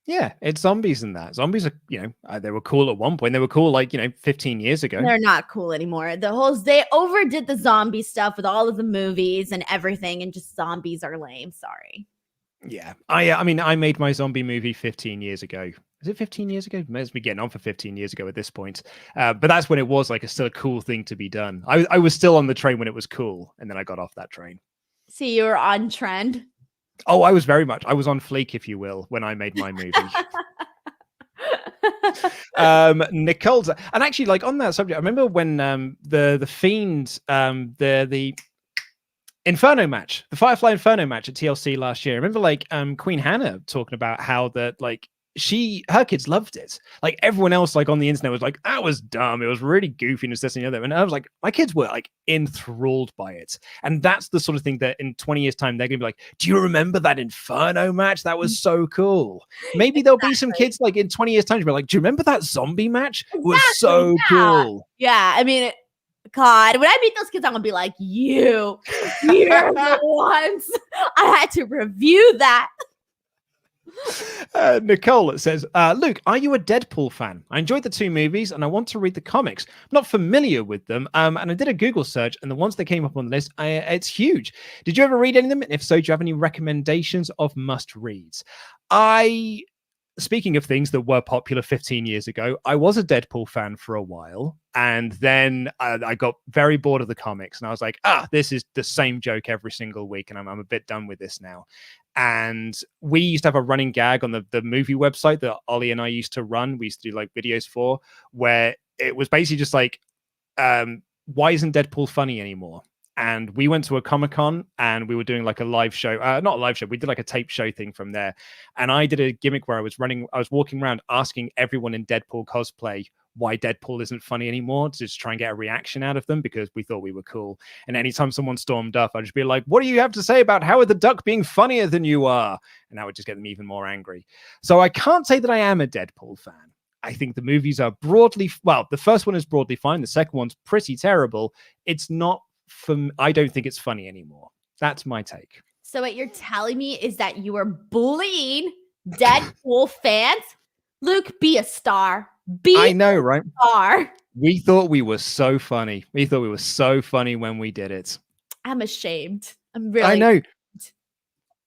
Yeah, it's zombies and that. Zombies are, they were cool at one point. They were cool like, 15 years ago. They're not cool anymore. They overdid the zombie stuff with all of the movies and everything, and just zombies are lame. Sorry. Yeah, I mean, I made my zombie movie 15 years ago. Is it 15 years ago? May as be getting on for 15 years ago at this point. But that's when it was like still a cool thing to be done. I was still on the train when it was cool, and then I got off that train. See, you were on trend. Oh, I was on fleek, if you will, when I made my movie. Nicole's, and actually, like on that subject, I remember when the Fiend, the Inferno match, the Firefly Inferno match at TLC last year. I remember like Queen Hannah talking about how that like her kids loved it. Like everyone else like on the internet was like, that was dumb. It was really goofy and this and the other. And I was like, my kids were like enthralled by it. And that's the sort of thing that in 20 years time, they're going to be like, do you remember that Inferno match? That was so cool. Maybe there'll be some kids like in 20 years time to be like, do you remember that zombie match? It was so cool. Yeah. I mean, God, when I meet those kids, I'm gonna be like, you're the ones I had to review that. Nicole says, Luke, are you a Deadpool fan? I enjoyed the two movies and I want to read the comics. I'm not familiar with them, and I did a Google search, and the ones that came up on the list, it's huge. Did you ever read any of them? And if so, do you have any recommendations of must-reads? Speaking of things that were popular 15 years ago, I was a Deadpool fan for a while, and then I got very bored of the comics, and I was like, this is the same joke every single week, and I'm a bit done with this now. And we used to have a running gag on the movie website that Ollie and I used to run. We used to do like videos for, where it was basically just like, why isn't Deadpool funny anymore? and we went to a Comic-Con and we were doing like a live show, not a live show, we did like a tape show thing from there. And I did a gimmick where I was walking around asking everyone in Deadpool cosplay why Deadpool isn't funny anymore, to just try and get a reaction out of them, because we thought we were cool. And anytime someone stormed up, I'd just be like, what do you have to say about Howard the Duck being funnier than you are? And that would just get them even more angry. So I can't say that I am a Deadpool fan. I think the movies are broadly, well, the first one is broadly fine. The second one's pretty terrible. It's not, I don't think it's funny anymore. That's my take. So what you're telling me is that you are bullying Deadpool fans? Luke, be a star. I know, right? Star. We thought we were so funny. We thought we were so funny when we did it. I'm ashamed. I'm really. I know.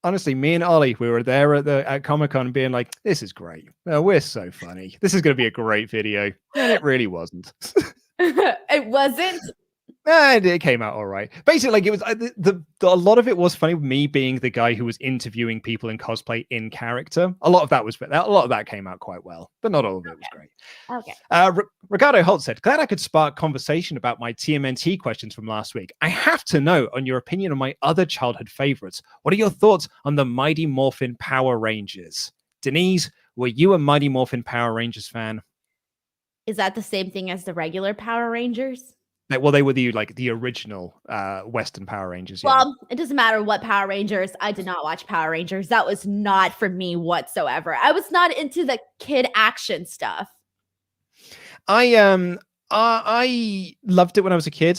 Honestly, me and Ollie, we were there at Comic-Con being like, this is great. We're so funny. This is going to be a great video. And it really wasn't. It wasn't? And it came out all right. Basically, like, it was a lot of it was funny with me being the guy who was interviewing people in cosplay in character. A lot of that came out quite well, but not all of it was great. Okay. Ricardo Holt said, glad I could spark conversation about my TMNT questions from last week. I have to know on your opinion on my other childhood favorites. What are your thoughts on the Mighty Morphin Power Rangers? Denise, were you a Mighty Morphin Power Rangers fan? Is that the same thing as the regular Power Rangers? Well, they were the original Western Power Rangers. Yeah. Well, it doesn't matter what Power Rangers. I did not watch Power Rangers. That was not for me whatsoever. I was not into the kid action stuff. I loved it when I was a kid.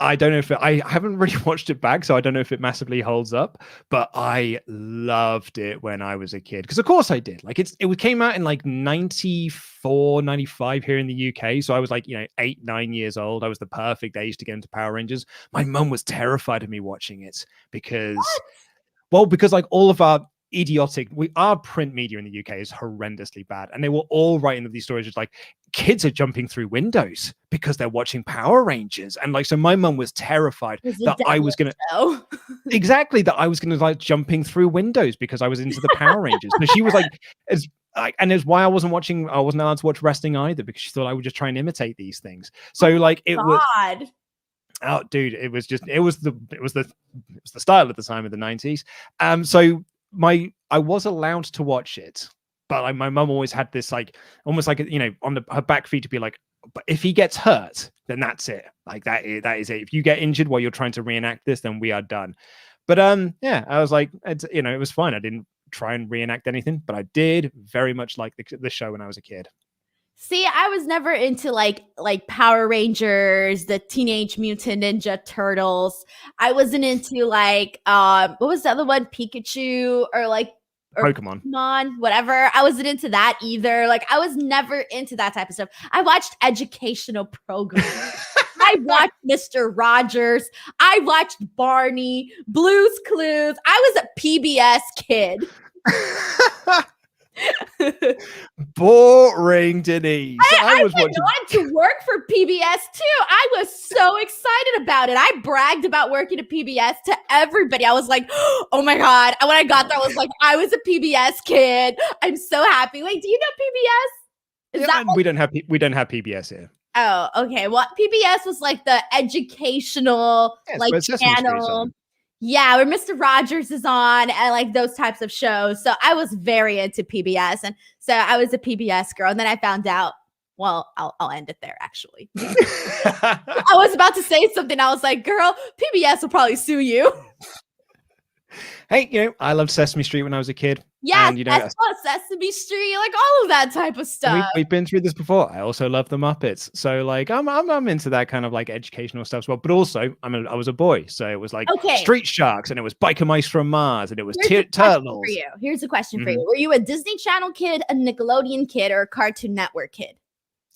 I don't know if I haven't really watched it back, so I don't know if it massively holds up, but I loved it when I was a kid. Because of course I did. Like it came out in like 94, 95 here in the UK. So I was like, 8, 9 years old. I was the perfect age to get into Power Rangers. My mum was terrified of me watching it because like all of our our print media in the UK is horrendously bad. And they were all writing these stories just like kids are jumping through windows because they're watching Power Rangers. And like, so my mum was terrified that I was going to, exactly, that I was going to like jumping through windows because I was into the Power Rangers. So she was like, and it's why I wasn't allowed to watch wrestling either, because she thought I would just try and imitate these things. So was, oh dude, it was the style at the time of the 90s. So I was allowed to watch it, but like my mum always had this like almost like on her back feet to be like, but if he gets hurt, then that's it. Like that is it. If you get injured while you're trying to reenact this, then we are done. But I was like, it was fine. I didn't try and reenact anything, but I did very much like the show when I was a kid. See, I was never into like Power Rangers, the Teenage Mutant Ninja Turtles. I wasn't into like what was the other one? Pikachu or Pokemon, whatever. I wasn't into that either. Like I was never into that type of stuff. I watched educational programs. I watched Mr. Rogers. I watched Barney, Blue's Clues. I was a PBS kid. Boring, Denise. I went on to work for PBS too. I was so excited about it. I bragged about working at PBS to everybody. I was like, oh my God. And when I got there, I was like, I was a PBS kid. I'm so happy. Wait, do you know PBS? We don't have PBS here. Oh, okay. Well, PBS was like the educational channel. Yeah, where Mr. Rogers is on and like those types of shows. So I was very into PBS. And so I was a PBS girl. And then I found out, well, I'll end it there, actually. I was about to say something. I was like, girl, PBS will probably sue you. Hey, I loved Sesame Street when I was a kid. Yeah, Sesame Street, like all of that type of stuff. We've been through this before. I also love the Muppets, so like I'm into that kind of like educational stuff as well. But also, I was a boy, so it was like Street Sharks, and it was Biker Mice from Mars, and it was Turtles. Here's a question for you: were you a Disney Channel kid, a Nickelodeon kid, or a Cartoon Network kid?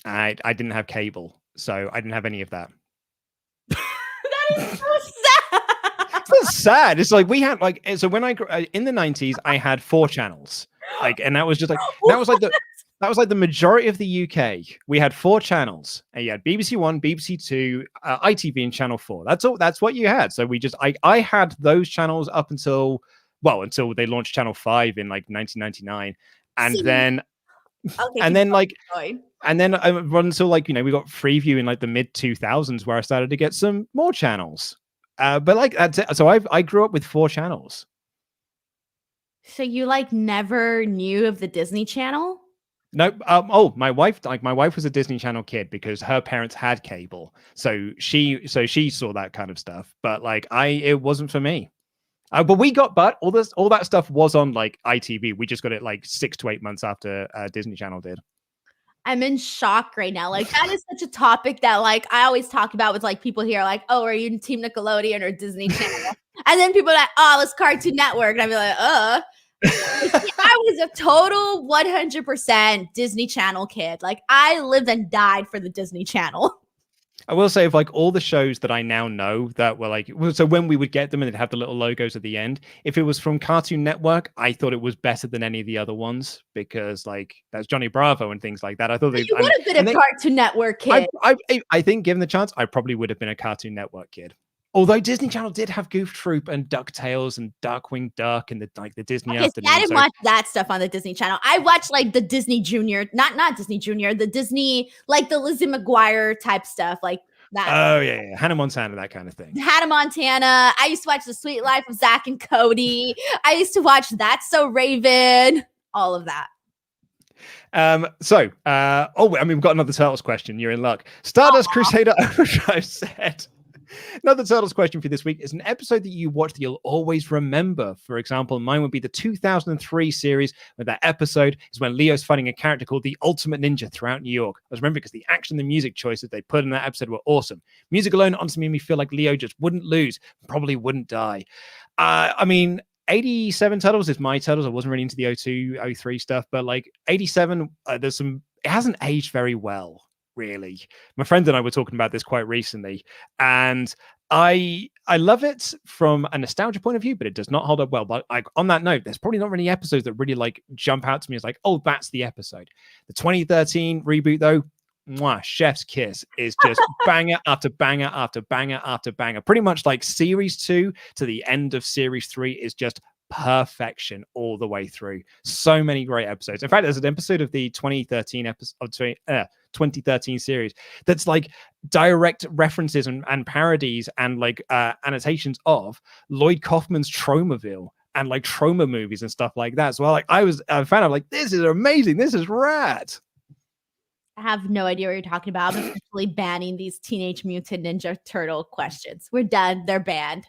I didn't have cable, so I didn't have any of that. That is so sad. It's sad. It's like we had so when in the 90s I had 4 channels, and that was just like that was like the majority of the UK. We had 4 channels, and you had BBC One, BBC Two, ITV, and Channel 4. That's what you had. So I had those channels up until they launched Channel 5 in like 1999, and then I run until we got Freeview in like the mid 2000s, where I started to get some more channels. But like that's it. So I grew up with 4 channels. So you like never knew of the Disney Channel? No, my wife was a Disney Channel kid because her parents had cable, so she saw that kind of stuff. But like it wasn't for me. But all that stuff was on like ITV. We just got it like 6 to 8 months after Disney Channel did. I'm in shock right now. Like that is such a topic that like I always talk about with like people here. Like, oh, are you Team Nickelodeon or Disney Channel? And then people are like, oh, it's Cartoon Network, and I'd be like, I was a total 100% Disney Channel kid. Like I lived and died for the Disney Channel. I will say, of like all the shows that I now know that were like, so when we would get them and they'd have the little logos at the end, if it was from Cartoon Network, I thought it was better than any of the other ones because like that's Johnny Bravo and things like that. I thought you would have been a Cartoon Network kid. I think given the chance, I probably would have been a Cartoon Network kid. Although Disney Channel did have Goof Troop and DuckTales and Darkwing Duck and the Disney afternoon. I didn't watch that stuff on the Disney Channel. I watched like the Disney Junior, not Disney Junior, the Disney, like the Lizzie McGuire type stuff, like that. Oh yeah, Hannah Montana, that kind of thing. Hannah Montana. I used to watch The Sweet Life of Zach and Cody. I used to watch That's So Raven. All of that. We've got another Turtles question. You're in luck. Stardust Crusader Overdrive said. Another Turtles question for this week is an episode that you watch that you'll always remember. For example, mine would be the 2003 series, where that episode is when Leo's fighting a character called the Ultimate Ninja throughout New York. I was remembering because the action and music choices they put in that episode were awesome. Music alone honestly made me feel like Leo just wouldn't lose, probably wouldn't die. 87 Turtles is my Turtles. I wasn't really into the 02, 03 stuff, but like 87, it hasn't aged very well. Really, my friend and I were talking about this quite recently, and I love it from a nostalgia point of view, but it does not hold up well. But like on that note, there's probably not really episodes that really like jump out to me as like, oh, that's the episode. The 2013 reboot though, chef's kiss is just banger after banger after banger after banger. Pretty much like series 2 to the end of series 3 is just perfection all the way through. So many great episodes. In fact, there's an episode of the 2013 series that's like direct references and parodies and like annotations of Lloyd Kaufman's Tromaville and like trauma movies and stuff like that. So I was a fan of like, this is amazing, this is rad. I have no idea what you're talking about. I'm actually banning these Teenage Mutant Ninja Turtle questions. We're done. They're banned.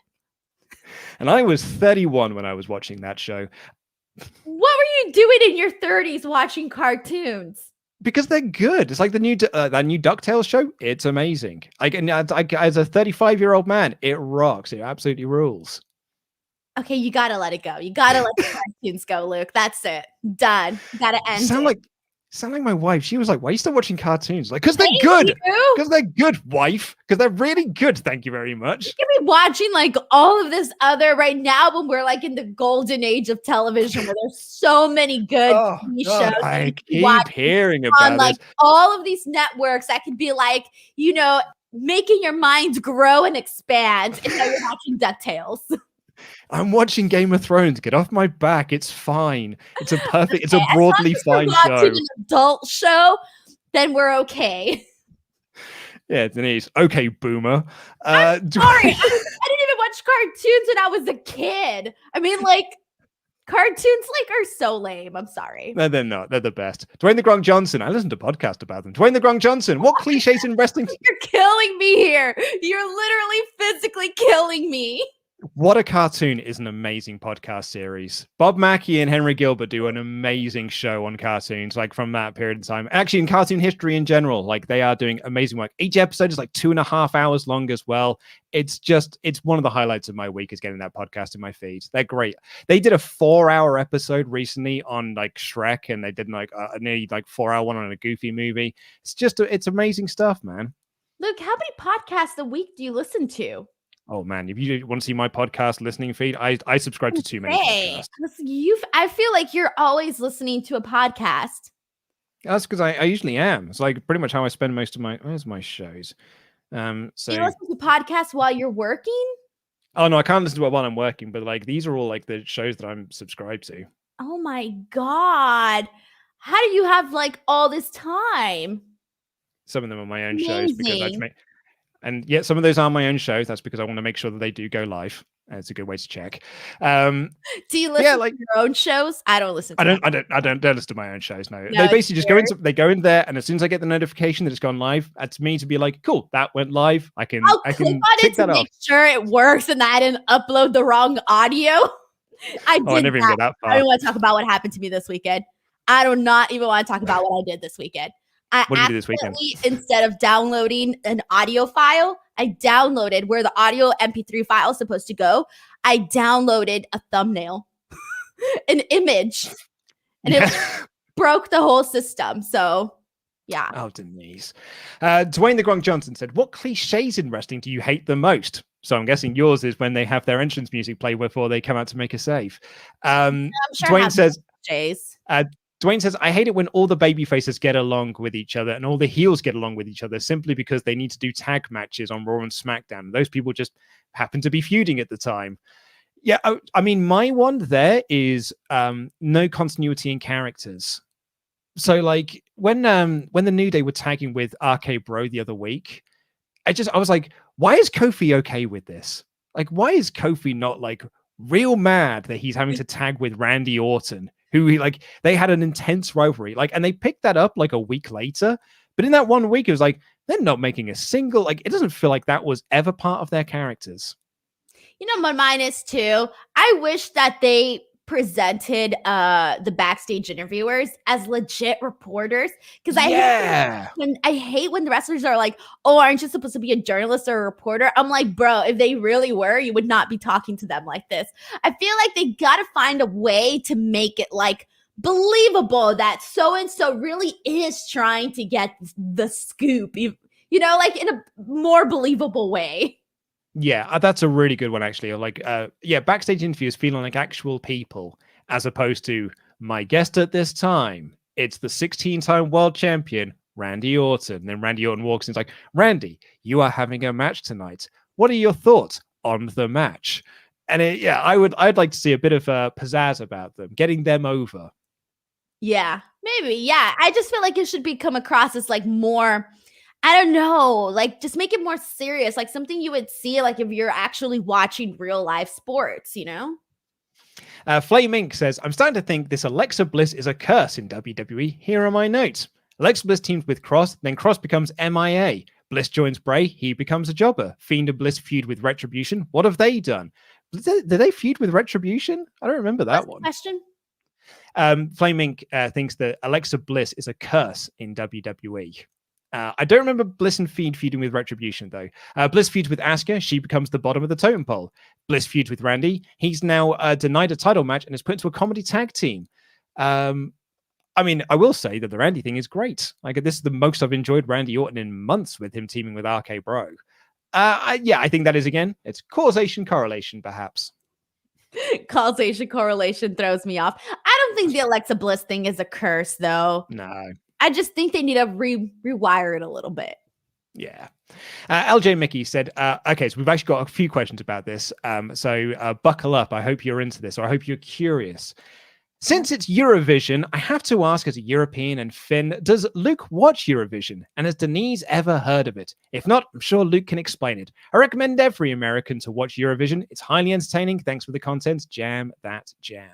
And I was 31 when I was watching that show. What were you doing in your 30s watching cartoons? Because they're good. It's like the new that new DuckTales show. It's amazing. As a 35-year-old man, it rocks. It absolutely rules. Okay, you gotta let it go. You gotta let the cartoons go, Luke. That's it. Done. You gotta end. Sound like my wife. She was like, "Why are you still watching cartoons?" Like, because they're good. Because they're good, wife. Because they're really good. Thank you very much. You can be watching like all of this other right now when we're like in the golden age of television where there's so many good TV shows. I keep hearing about on like all of these networks that could be like, you know, making your mind grow and expand. And now you're watching DuckTales. I'm watching Game of Thrones. Get off my back. It's fine. It's a broadly fine show. Watching an adult show, then we're okay. Yeah, Denise. Okay, boomer. I'm sorry. I didn't even watch cartoons when I was a kid. I mean, like, cartoons like are so lame. I'm sorry. No, they're not. They're the best. Dwayne the Gronk Johnson. I listened to a podcast about them. Dwayne the Gronk Johnson. What cliches in wrestling? You're killing me here. You're literally physically killing me. What a Cartoon is an amazing podcast series. Bob Mackey and Henry Gilbert do an amazing show on cartoons, like from that period of time. Actually, in cartoon history in general, like they are doing amazing work. Each episode is like 2.5 hours long as well. It's one of the highlights of my week is getting that podcast in my feed. They're great. They did a 4-hour episode recently on like Shrek, and they did like a nearly like 4-hour one on a Goofy movie. It's amazing stuff, man. Luke, how many podcasts a week do you listen to? Oh man, if you want to see my podcast listening feed, I subscribe to too many podcasts. I feel like you're always listening to a podcast. That's because I usually am. It's like pretty much how I spend most of where's my shows. So you listen to podcasts while you're working? Oh no, I can't listen to it while I'm working, but like these are all like the shows that I'm subscribed to. Oh my God. How do you have like all this time? Some of them are my own shows because And yet some of those are my own shows. That's because I want to make sure that they do go live. It's a good way to check. Do you listen to your own shows? I don't listen to I don't listen to my own shows. No, No, they basically just go in there, and as soon as I get the notification that it's gone live, that's me to be like, cool, that went live. I can click on it to make sure it works and that I didn't upload the wrong audio. I never even get that far. I don't want to talk about what happened to me this weekend. I do not even want to talk about what I did this weekend. What did you do this weekend? Instead of downloading an audio file, I downloaded where the audio MP3 file is supposed to go. I downloaded a thumbnail, an image, and it broke the whole system. So, yeah. Oh, Denise. Dwayne the Gronk Johnson said, what cliches in wrestling do you hate the most? So I'm guessing yours is when they have their entrance music play before they come out to make a save. I'm sure Dwayne says, cliches. Dwayne says, I hate it when all the baby faces get along with each other and all the heels get along with each other simply because they need to do tag matches on Raw and SmackDown. Those people just happen to be feuding at the time. Yeah, I mean, my one there is no continuity in characters. So, like, when the New Day were tagging with RK Bro the other week, I was like, why is Kofi okay with this? Like, why is Kofi not, like, real mad that he's having to tag with Randy Orton? They had an intense rivalry, and they picked that up like a week later. But in that 1 week, it was like, they're not making a single, it doesn't feel like that was ever part of their characters. You know, my mine is too. I wish that they presented the backstage interviewers as legit reporters, because I hate when the wrestlers are like, oh, aren't you supposed to be a journalist or a reporter? I'm like, bro, if they really were, you would not be talking to them like this. I feel like they gotta find a way to make it believable that so-and-so really is trying to get the scoop, in a more believable way. Yeah, that's a really good one, actually. Backstage interviews feeling like actual people, as opposed to my guest at this time. It's the 16-time world champion, Randy Orton. And then Randy Orton walks in and is like, Randy, you are having a match tonight. What are your thoughts on the match? And I'd like to see a bit of pizzazz about them, getting them over. Yeah, maybe. Yeah, I just feel like it should come across as more, I don't know, just make it more serious, something you would see if you're actually watching real life sports, Flame Inc. says, I'm starting to think this Alexa Bliss is a curse in WWE. Here are my notes. Alexa Bliss teams with Cross, then Cross becomes MIA. Bliss joins Bray, he becomes a jobber. Fiend and Bliss feud with Retribution. What have they done? Did they feud with Retribution? I don't remember that one. Question? Flame Inc. Thinks that Alexa Bliss is a curse in WWE. I don't remember Bliss and Fiend feuding with Retribution, though. Bliss feuds with Asuka. She becomes the bottom of the totem pole. Bliss feuds with Randy. He's now denied a title match and is put into a comedy tag team. I will say that the Randy thing is great. This is the most I've enjoyed Randy Orton in months with him teaming with RK Bro. I think that is, again, it's causation correlation, perhaps. Causation correlation throws me off. I don't think the Alexa Bliss thing is a curse, though. No. I just think they need to rewire it a little bit. Yeah. LJ Mickey said, okay, so we've actually got a few questions about this. So buckle up. I hope you're into this, or I hope you're curious. Since it's Eurovision, I have to ask, as a European and Finn, does Luke watch Eurovision? And has Denise ever heard of it? If not, I'm sure Luke can explain it. I recommend every American to watch Eurovision. It's highly entertaining. Thanks for the content. Jam that jam.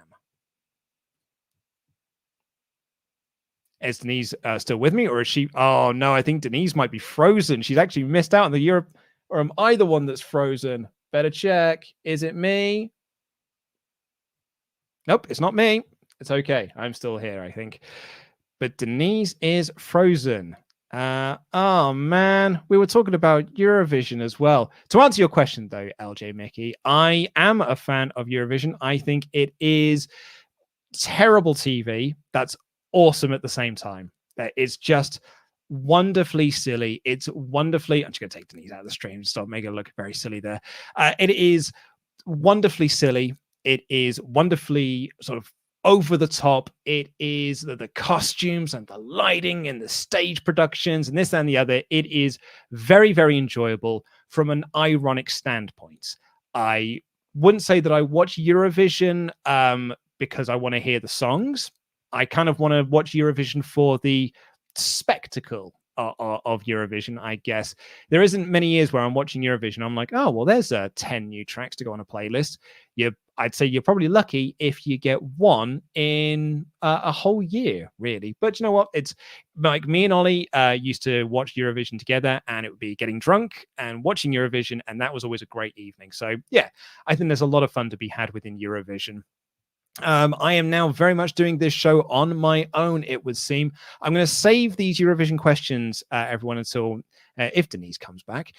Is Denise still with me, or is she? Oh no, I think Denise might be frozen. She's actually missed out on the Europe, or am I the one that's frozen? Better check. Is it me? Nope, it's not me. It's okay. I'm still here, I think. But Denise is frozen. Oh man, we were talking about Eurovision as well. To answer your question though, LJ Mickey, I am a fan of Eurovision. I think it is terrible TV. That's awesome at the same time. It's just wonderfully silly. It's wonderfully, I'm just going to take Denise out of the stream and stop making it look very silly there. It is wonderfully silly. It is wonderfully sort of over the top. It is the costumes and the lighting and the stage productions and this and the other. It is very, very enjoyable from an ironic standpoint. I wouldn't say that I watch Eurovision because I want to hear the songs. I kind of want to watch Eurovision for the spectacle of Eurovision, I guess. There isn't many years where I'm watching Eurovision, I'm like, oh, well, there's 10 new tracks to go on a playlist. I'd say you're probably lucky if you get one in a whole year, really. But you know what? It's like me and Ollie used to watch Eurovision together, and it would be getting drunk and watching Eurovision, and that was always a great evening. So yeah, I think there's a lot of fun to be had within Eurovision. I am now very much doing this show on my own, it would seem. I'm going to save these Eurovision questions, everyone, until if Denise comes back.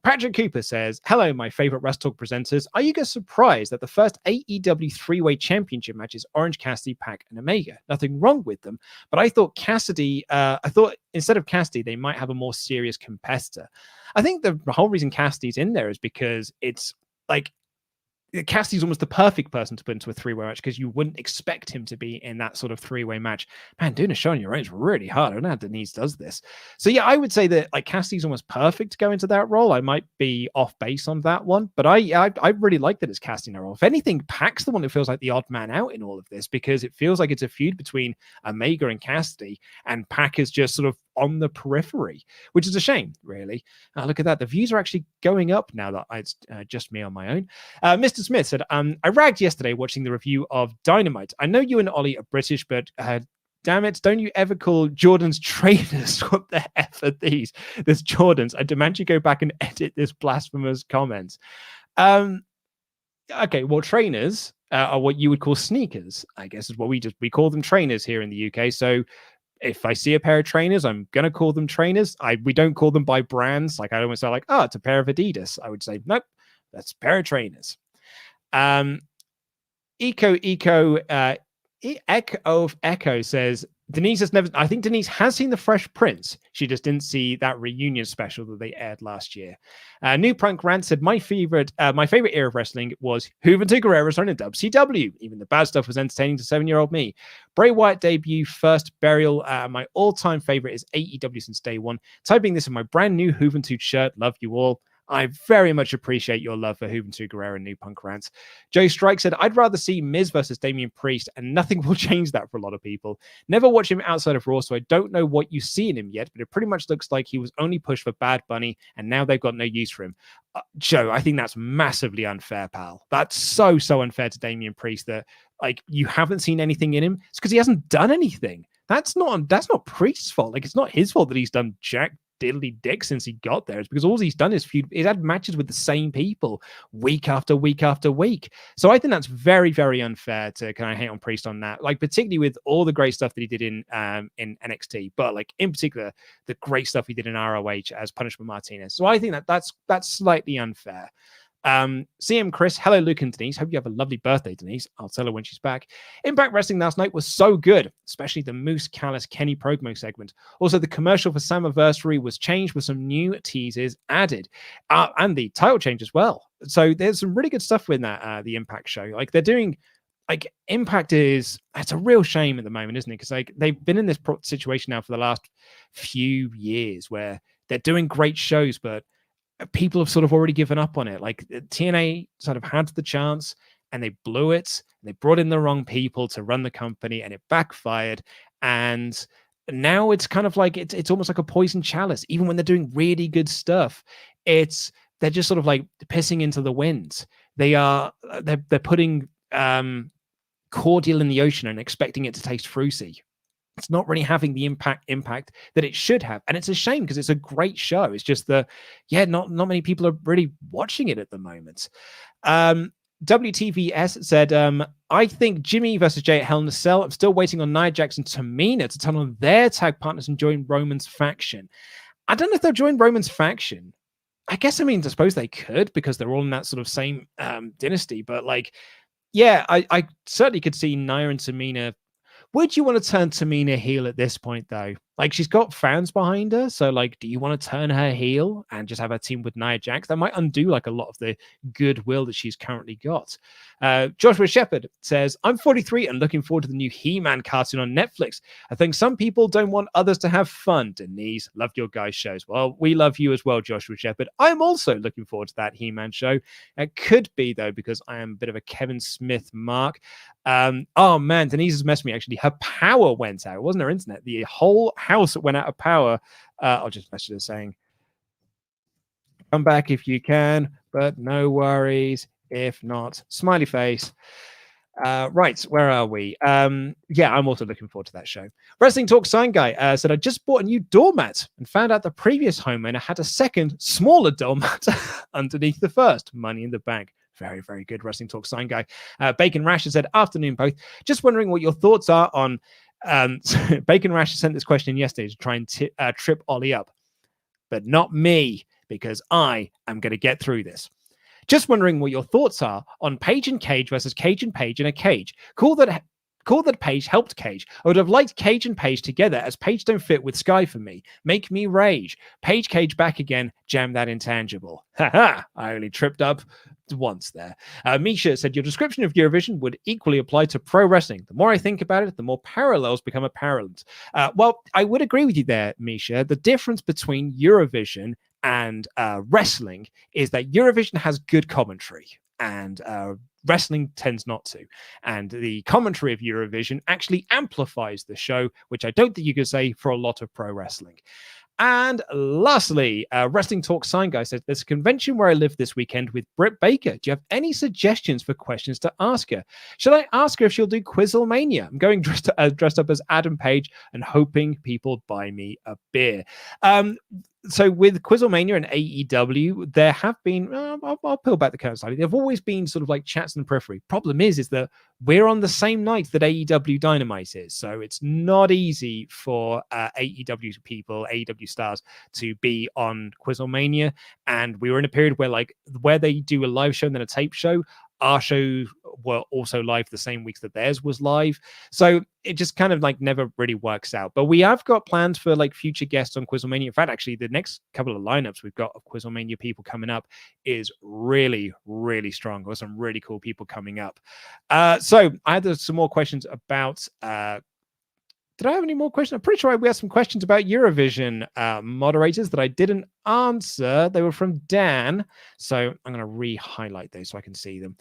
Patrick Cooper says, hello, my favorite WrestleTalk presenters. Are you guys surprised that the first AEW three-way championship match is Orange Cassidy, Pac, and Omega? Nothing wrong with them, but I thought instead of Cassidy, they might have a more serious competitor. I think the whole reason Cassidy's in there is because it's like, Cassidy's almost the perfect person to put into a three-way match because you wouldn't expect him to be in that sort of three-way match. Man, doing a show on your own is really hard. I don't know how Denise does this. So yeah, I would say that like Cassidy's almost perfect to go into that role. I might be off base on that one, but I really like that it's Cassidy in that role. If anything, Pac's the one that feels like the odd man out in all of this because it feels like it's a feud between Omega and Cassidy, and Pac is just sort of on the periphery, which is a shame, really. Look at that. The views are actually going up now that it's just me on my own. Mr. Smith said, I ragged yesterday watching the review of Dynamite. I know you and Ollie are British, but damn it, don't you ever call Jordan's trainers? What the F are these? There's Jordan's. I demand you go back and edit this blasphemous comment. Okay, well, trainers are what you would call sneakers, I guess is what we call them trainers here in the UK. So if I see a pair of trainers, I'm going to call them trainers. We don't call them by brands. Like I don't say like, oh, it's a pair of Adidas. I would say, nope, that's a pair of trainers. Echo says, Denise has never, I think Denise has seen The Fresh Prince. She just didn't see that reunion special that they aired last year. New Punk Rant said, my favorite era of wrestling was Juventud Guerrero's run in WCW. Even the bad stuff was entertaining to 7-year-old me. Bray Wyatt debut, first burial. My all-time favorite is AEW since day one. Typing this in my brand new Juventud shirt. Love you all. I very much appreciate your love for Juventud Guerrero and New Punk Rants. Joe Strike said, I'd rather see Miz versus Damian Priest, and nothing will change that for a lot of people. Never watch him outside of Raw, so I don't know what you see in him yet, but it pretty much looks like he was only pushed for Bad Bunny, and now they've got no use for him. Joe, I think that's massively unfair, pal. That's so unfair to Damian Priest that like you haven't seen anything in him. It's because he hasn't done anything. That's not Priest's fault. Like it's not his fault that he's done jack diddly dick since he got there. It's because all he's done is he's had matches with the same people week after week after week. So I think that's very, very unfair to kind of hate on Priest on that. Like particularly with all the great stuff that he did in NXT, but like in particular the great stuff he did in ROH as Punishment Martinez. So I think that's slightly unfair. CM Chris, hello Luke and Denise, hope you have a lovely birthday, Denise. I'll tell her when she's back. Impact Wrestling last night was so good, especially the Moose Callis Kenny promo segment. Also the commercial for Slammiversary was changed with some new teasers added, and the title change as well. So there's some really good stuff with that the Impact show. Like they're doing like Impact it's a real shame at the moment, isn't it? Because like they've been in this situation now for the last few years where they're doing great shows, but people have sort of already given up on it. Like TNA sort of had the chance and they blew it. They brought in the wrong people to run the company and it backfired. And now it's kind of like it's almost like a poison chalice. Even when they're doing really good stuff, they're just sort of like pissing into the wind. They're putting cordial in the ocean and expecting it to taste fruity. It's not really having the impact that it should have. And it's a shame because it's a great show. It's just that, not many people are really watching it at the moment. WTVS said, I think Jimmy versus Jay at Hell in a Cell. I'm still waiting on Nia Jax and Tamina to turn on their tag partners and join Roman's faction. I don't know if they'll join Roman's faction. I suppose they could because they're all in that sort of same dynasty. But like, I certainly could see Nia and Tamina. Would you want to turn Tamina heel at this point, though? Like, she's got fans behind her, so, like, do you want to turn her heel and just have her team with Nia Jax? That might undo, like, a lot of the goodwill that she's currently got. Joshua Shepherd says, I'm 43 and looking forward to the new He-Man cartoon on Netflix. I think some people don't want others to have fun. Denise, loved your guys' shows. Well, we love you as well, Joshua Shepherd. I'm also looking forward to that He-Man show. It could be, though, because I am a bit of a Kevin Smith mark. Oh, man, Denise has messed me, actually. Her power went out. It wasn't her internet. The whole house went out of power. I'll just message her saying, come back if you can, but no worries if not. Smiley face. Right, where are we? Yeah, I'm also looking forward to that show. Wrestling Talk Sign Guy said, I just bought a new doormat and found out the previous homeowner had a second, smaller doormat underneath the first. Money in the bank. Very, very good. Wrestling Talk Sign Guy. Bacon Rash said, afternoon both. Just wondering what your thoughts are on... Bacon Rash sent this question yesterday to try and trip Ollie up. But not me, because I am going to get through this. Just wondering what your thoughts are on Paige and Cage versus Cage and Paige in a cage. Cool that Paige helped Cage. I would have liked Cage and Paige together, as Paige don't fit with Sky for me. Make me rage. Paige Cage back again. Jam that intangible. Haha. I only tripped up once there. Misha said, your description of Eurovision would equally apply to pro wrestling. The more I think about it, the more parallels become apparent. Well, I would agree with you there, Misha. The difference between Eurovision and wrestling is that Eurovision has good commentary and wrestling tends not to. And the commentary of Eurovision actually amplifies the show, which I don't think you could say for a lot of pro wrestling. And lastly, Wrestling Talk Sign Guy says, there's a convention where I live this weekend with Britt Baker. Do you have any suggestions for questions to ask her? Should I ask her if she'll do Quizzlemania? I'm going dressed up as Adam Page and hoping people buy me a beer. So with Quizzlemania and AEW, there have been, I'll peel back the curtain slightly. There've always been sort of like chats in the periphery. Problem is that we're on the same night that AEW Dynamite is. So it's not easy for AEW people, AEW stars to be on Quizzlemania. And we were in a period where they do a live show and then a tape show. Our shows were also live the same weeks that theirs was live. So it just kind of like never really works out. But we have got plans for like future guests on Quizzlemania. In fact, actually, the next couple of lineups we've got of Quizzlemania people coming up is really, really strong. There's some really cool people coming up. So I had some more questions about... Did I have any more questions? I'm pretty sure we had some questions about Eurovision moderators that I didn't answer. They were from Dan. So I'm going to re-highlight those so I can see them.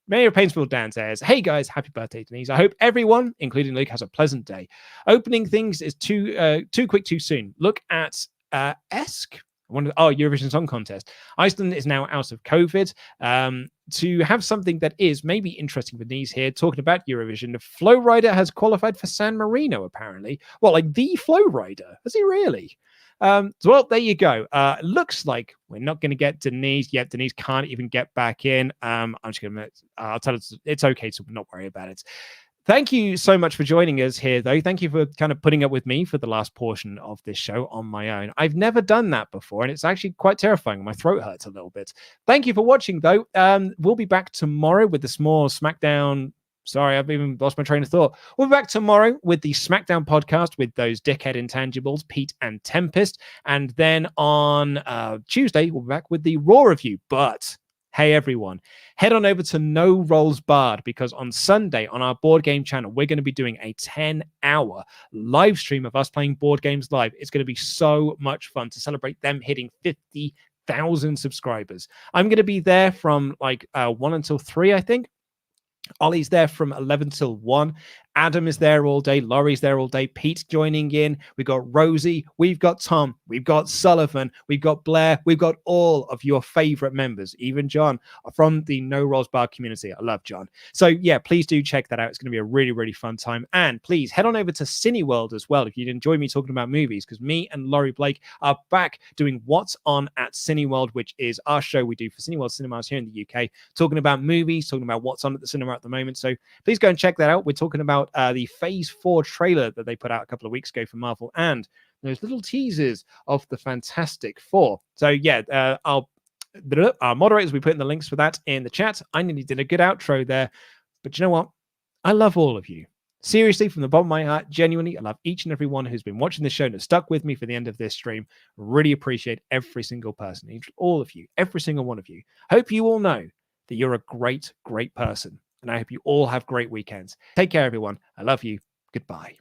Mayor of Painesville Dan says, hey guys, happy birthday, Denise. I hope everyone, including Luke, has a pleasant day. Opening things is too quick, too soon. Look at ESC. Eurovision Song Contest. Iceland is now out of COVID. To have something that is maybe interesting for Denise here, talking about Eurovision, the Flow Rider has qualified for San Marino, apparently. Well, like the Flow Rider. Has he really? Well, there you go. Looks like we're not going to get Denise yet. Denise can't even get back in. I'm just going to, I'll tell her it's okay to not worry about it. Thank you so much for joining us here, though. Thank you for kind of putting up with me for the last portion of this show on my own. I've never done that before, and it's actually quite terrifying. My throat hurts a little bit. Thank you for watching, though. We'll be back tomorrow with the small SmackDown. Sorry, I've even lost my train of thought. We'll be back tomorrow with the SmackDown podcast with those dickhead intangibles, Pete and Tempest. And then on Tuesday, we'll be back with the Raw review. But hey, everyone, head on over to No Rolls Barred, because on Sunday on our board game channel, we're going to be doing a 10-hour live stream of us playing board games live. It's going to be so much fun to celebrate them hitting 50,000 subscribers. I'm going to be there from 1 until 3, I think. Ollie's there from 11 till 1. Adam is there all day. Laurie's there all day. Pete's joining in. We've got Rosie. We've got Tom. We've got Sullivan. We've got Blair. We've got all of your favorite members, even John from the No Rolls Bar community. I love John. So yeah, please do check that out. It's going to be a really, really fun time. And please head on over to Cineworld as well if you'd enjoy me talking about movies, because me and Laurie Blake are back doing What's On at Cineworld, which is our show we do for Cineworld Cinemas here in the UK, talking about movies, talking about what's on at the cinema at the moment. So please go and check that out. We're talking about the Phase 4 trailer that they put out a couple of weeks ago for Marvel, and those little teasers of the Fantastic Four. So yeah, our moderators, we put in the links for that in the chat. I nearly did a good outro there, but you know what? I love all of you. Seriously, from the bottom of my heart, genuinely, I love each and every one who's been watching this show and has stuck with me for the end of this stream. Really appreciate every single person, all of you, every single one of you. Hope you all know that you're a great, great person. And I hope you all have great weekends. Take care, everyone. I love you. Goodbye.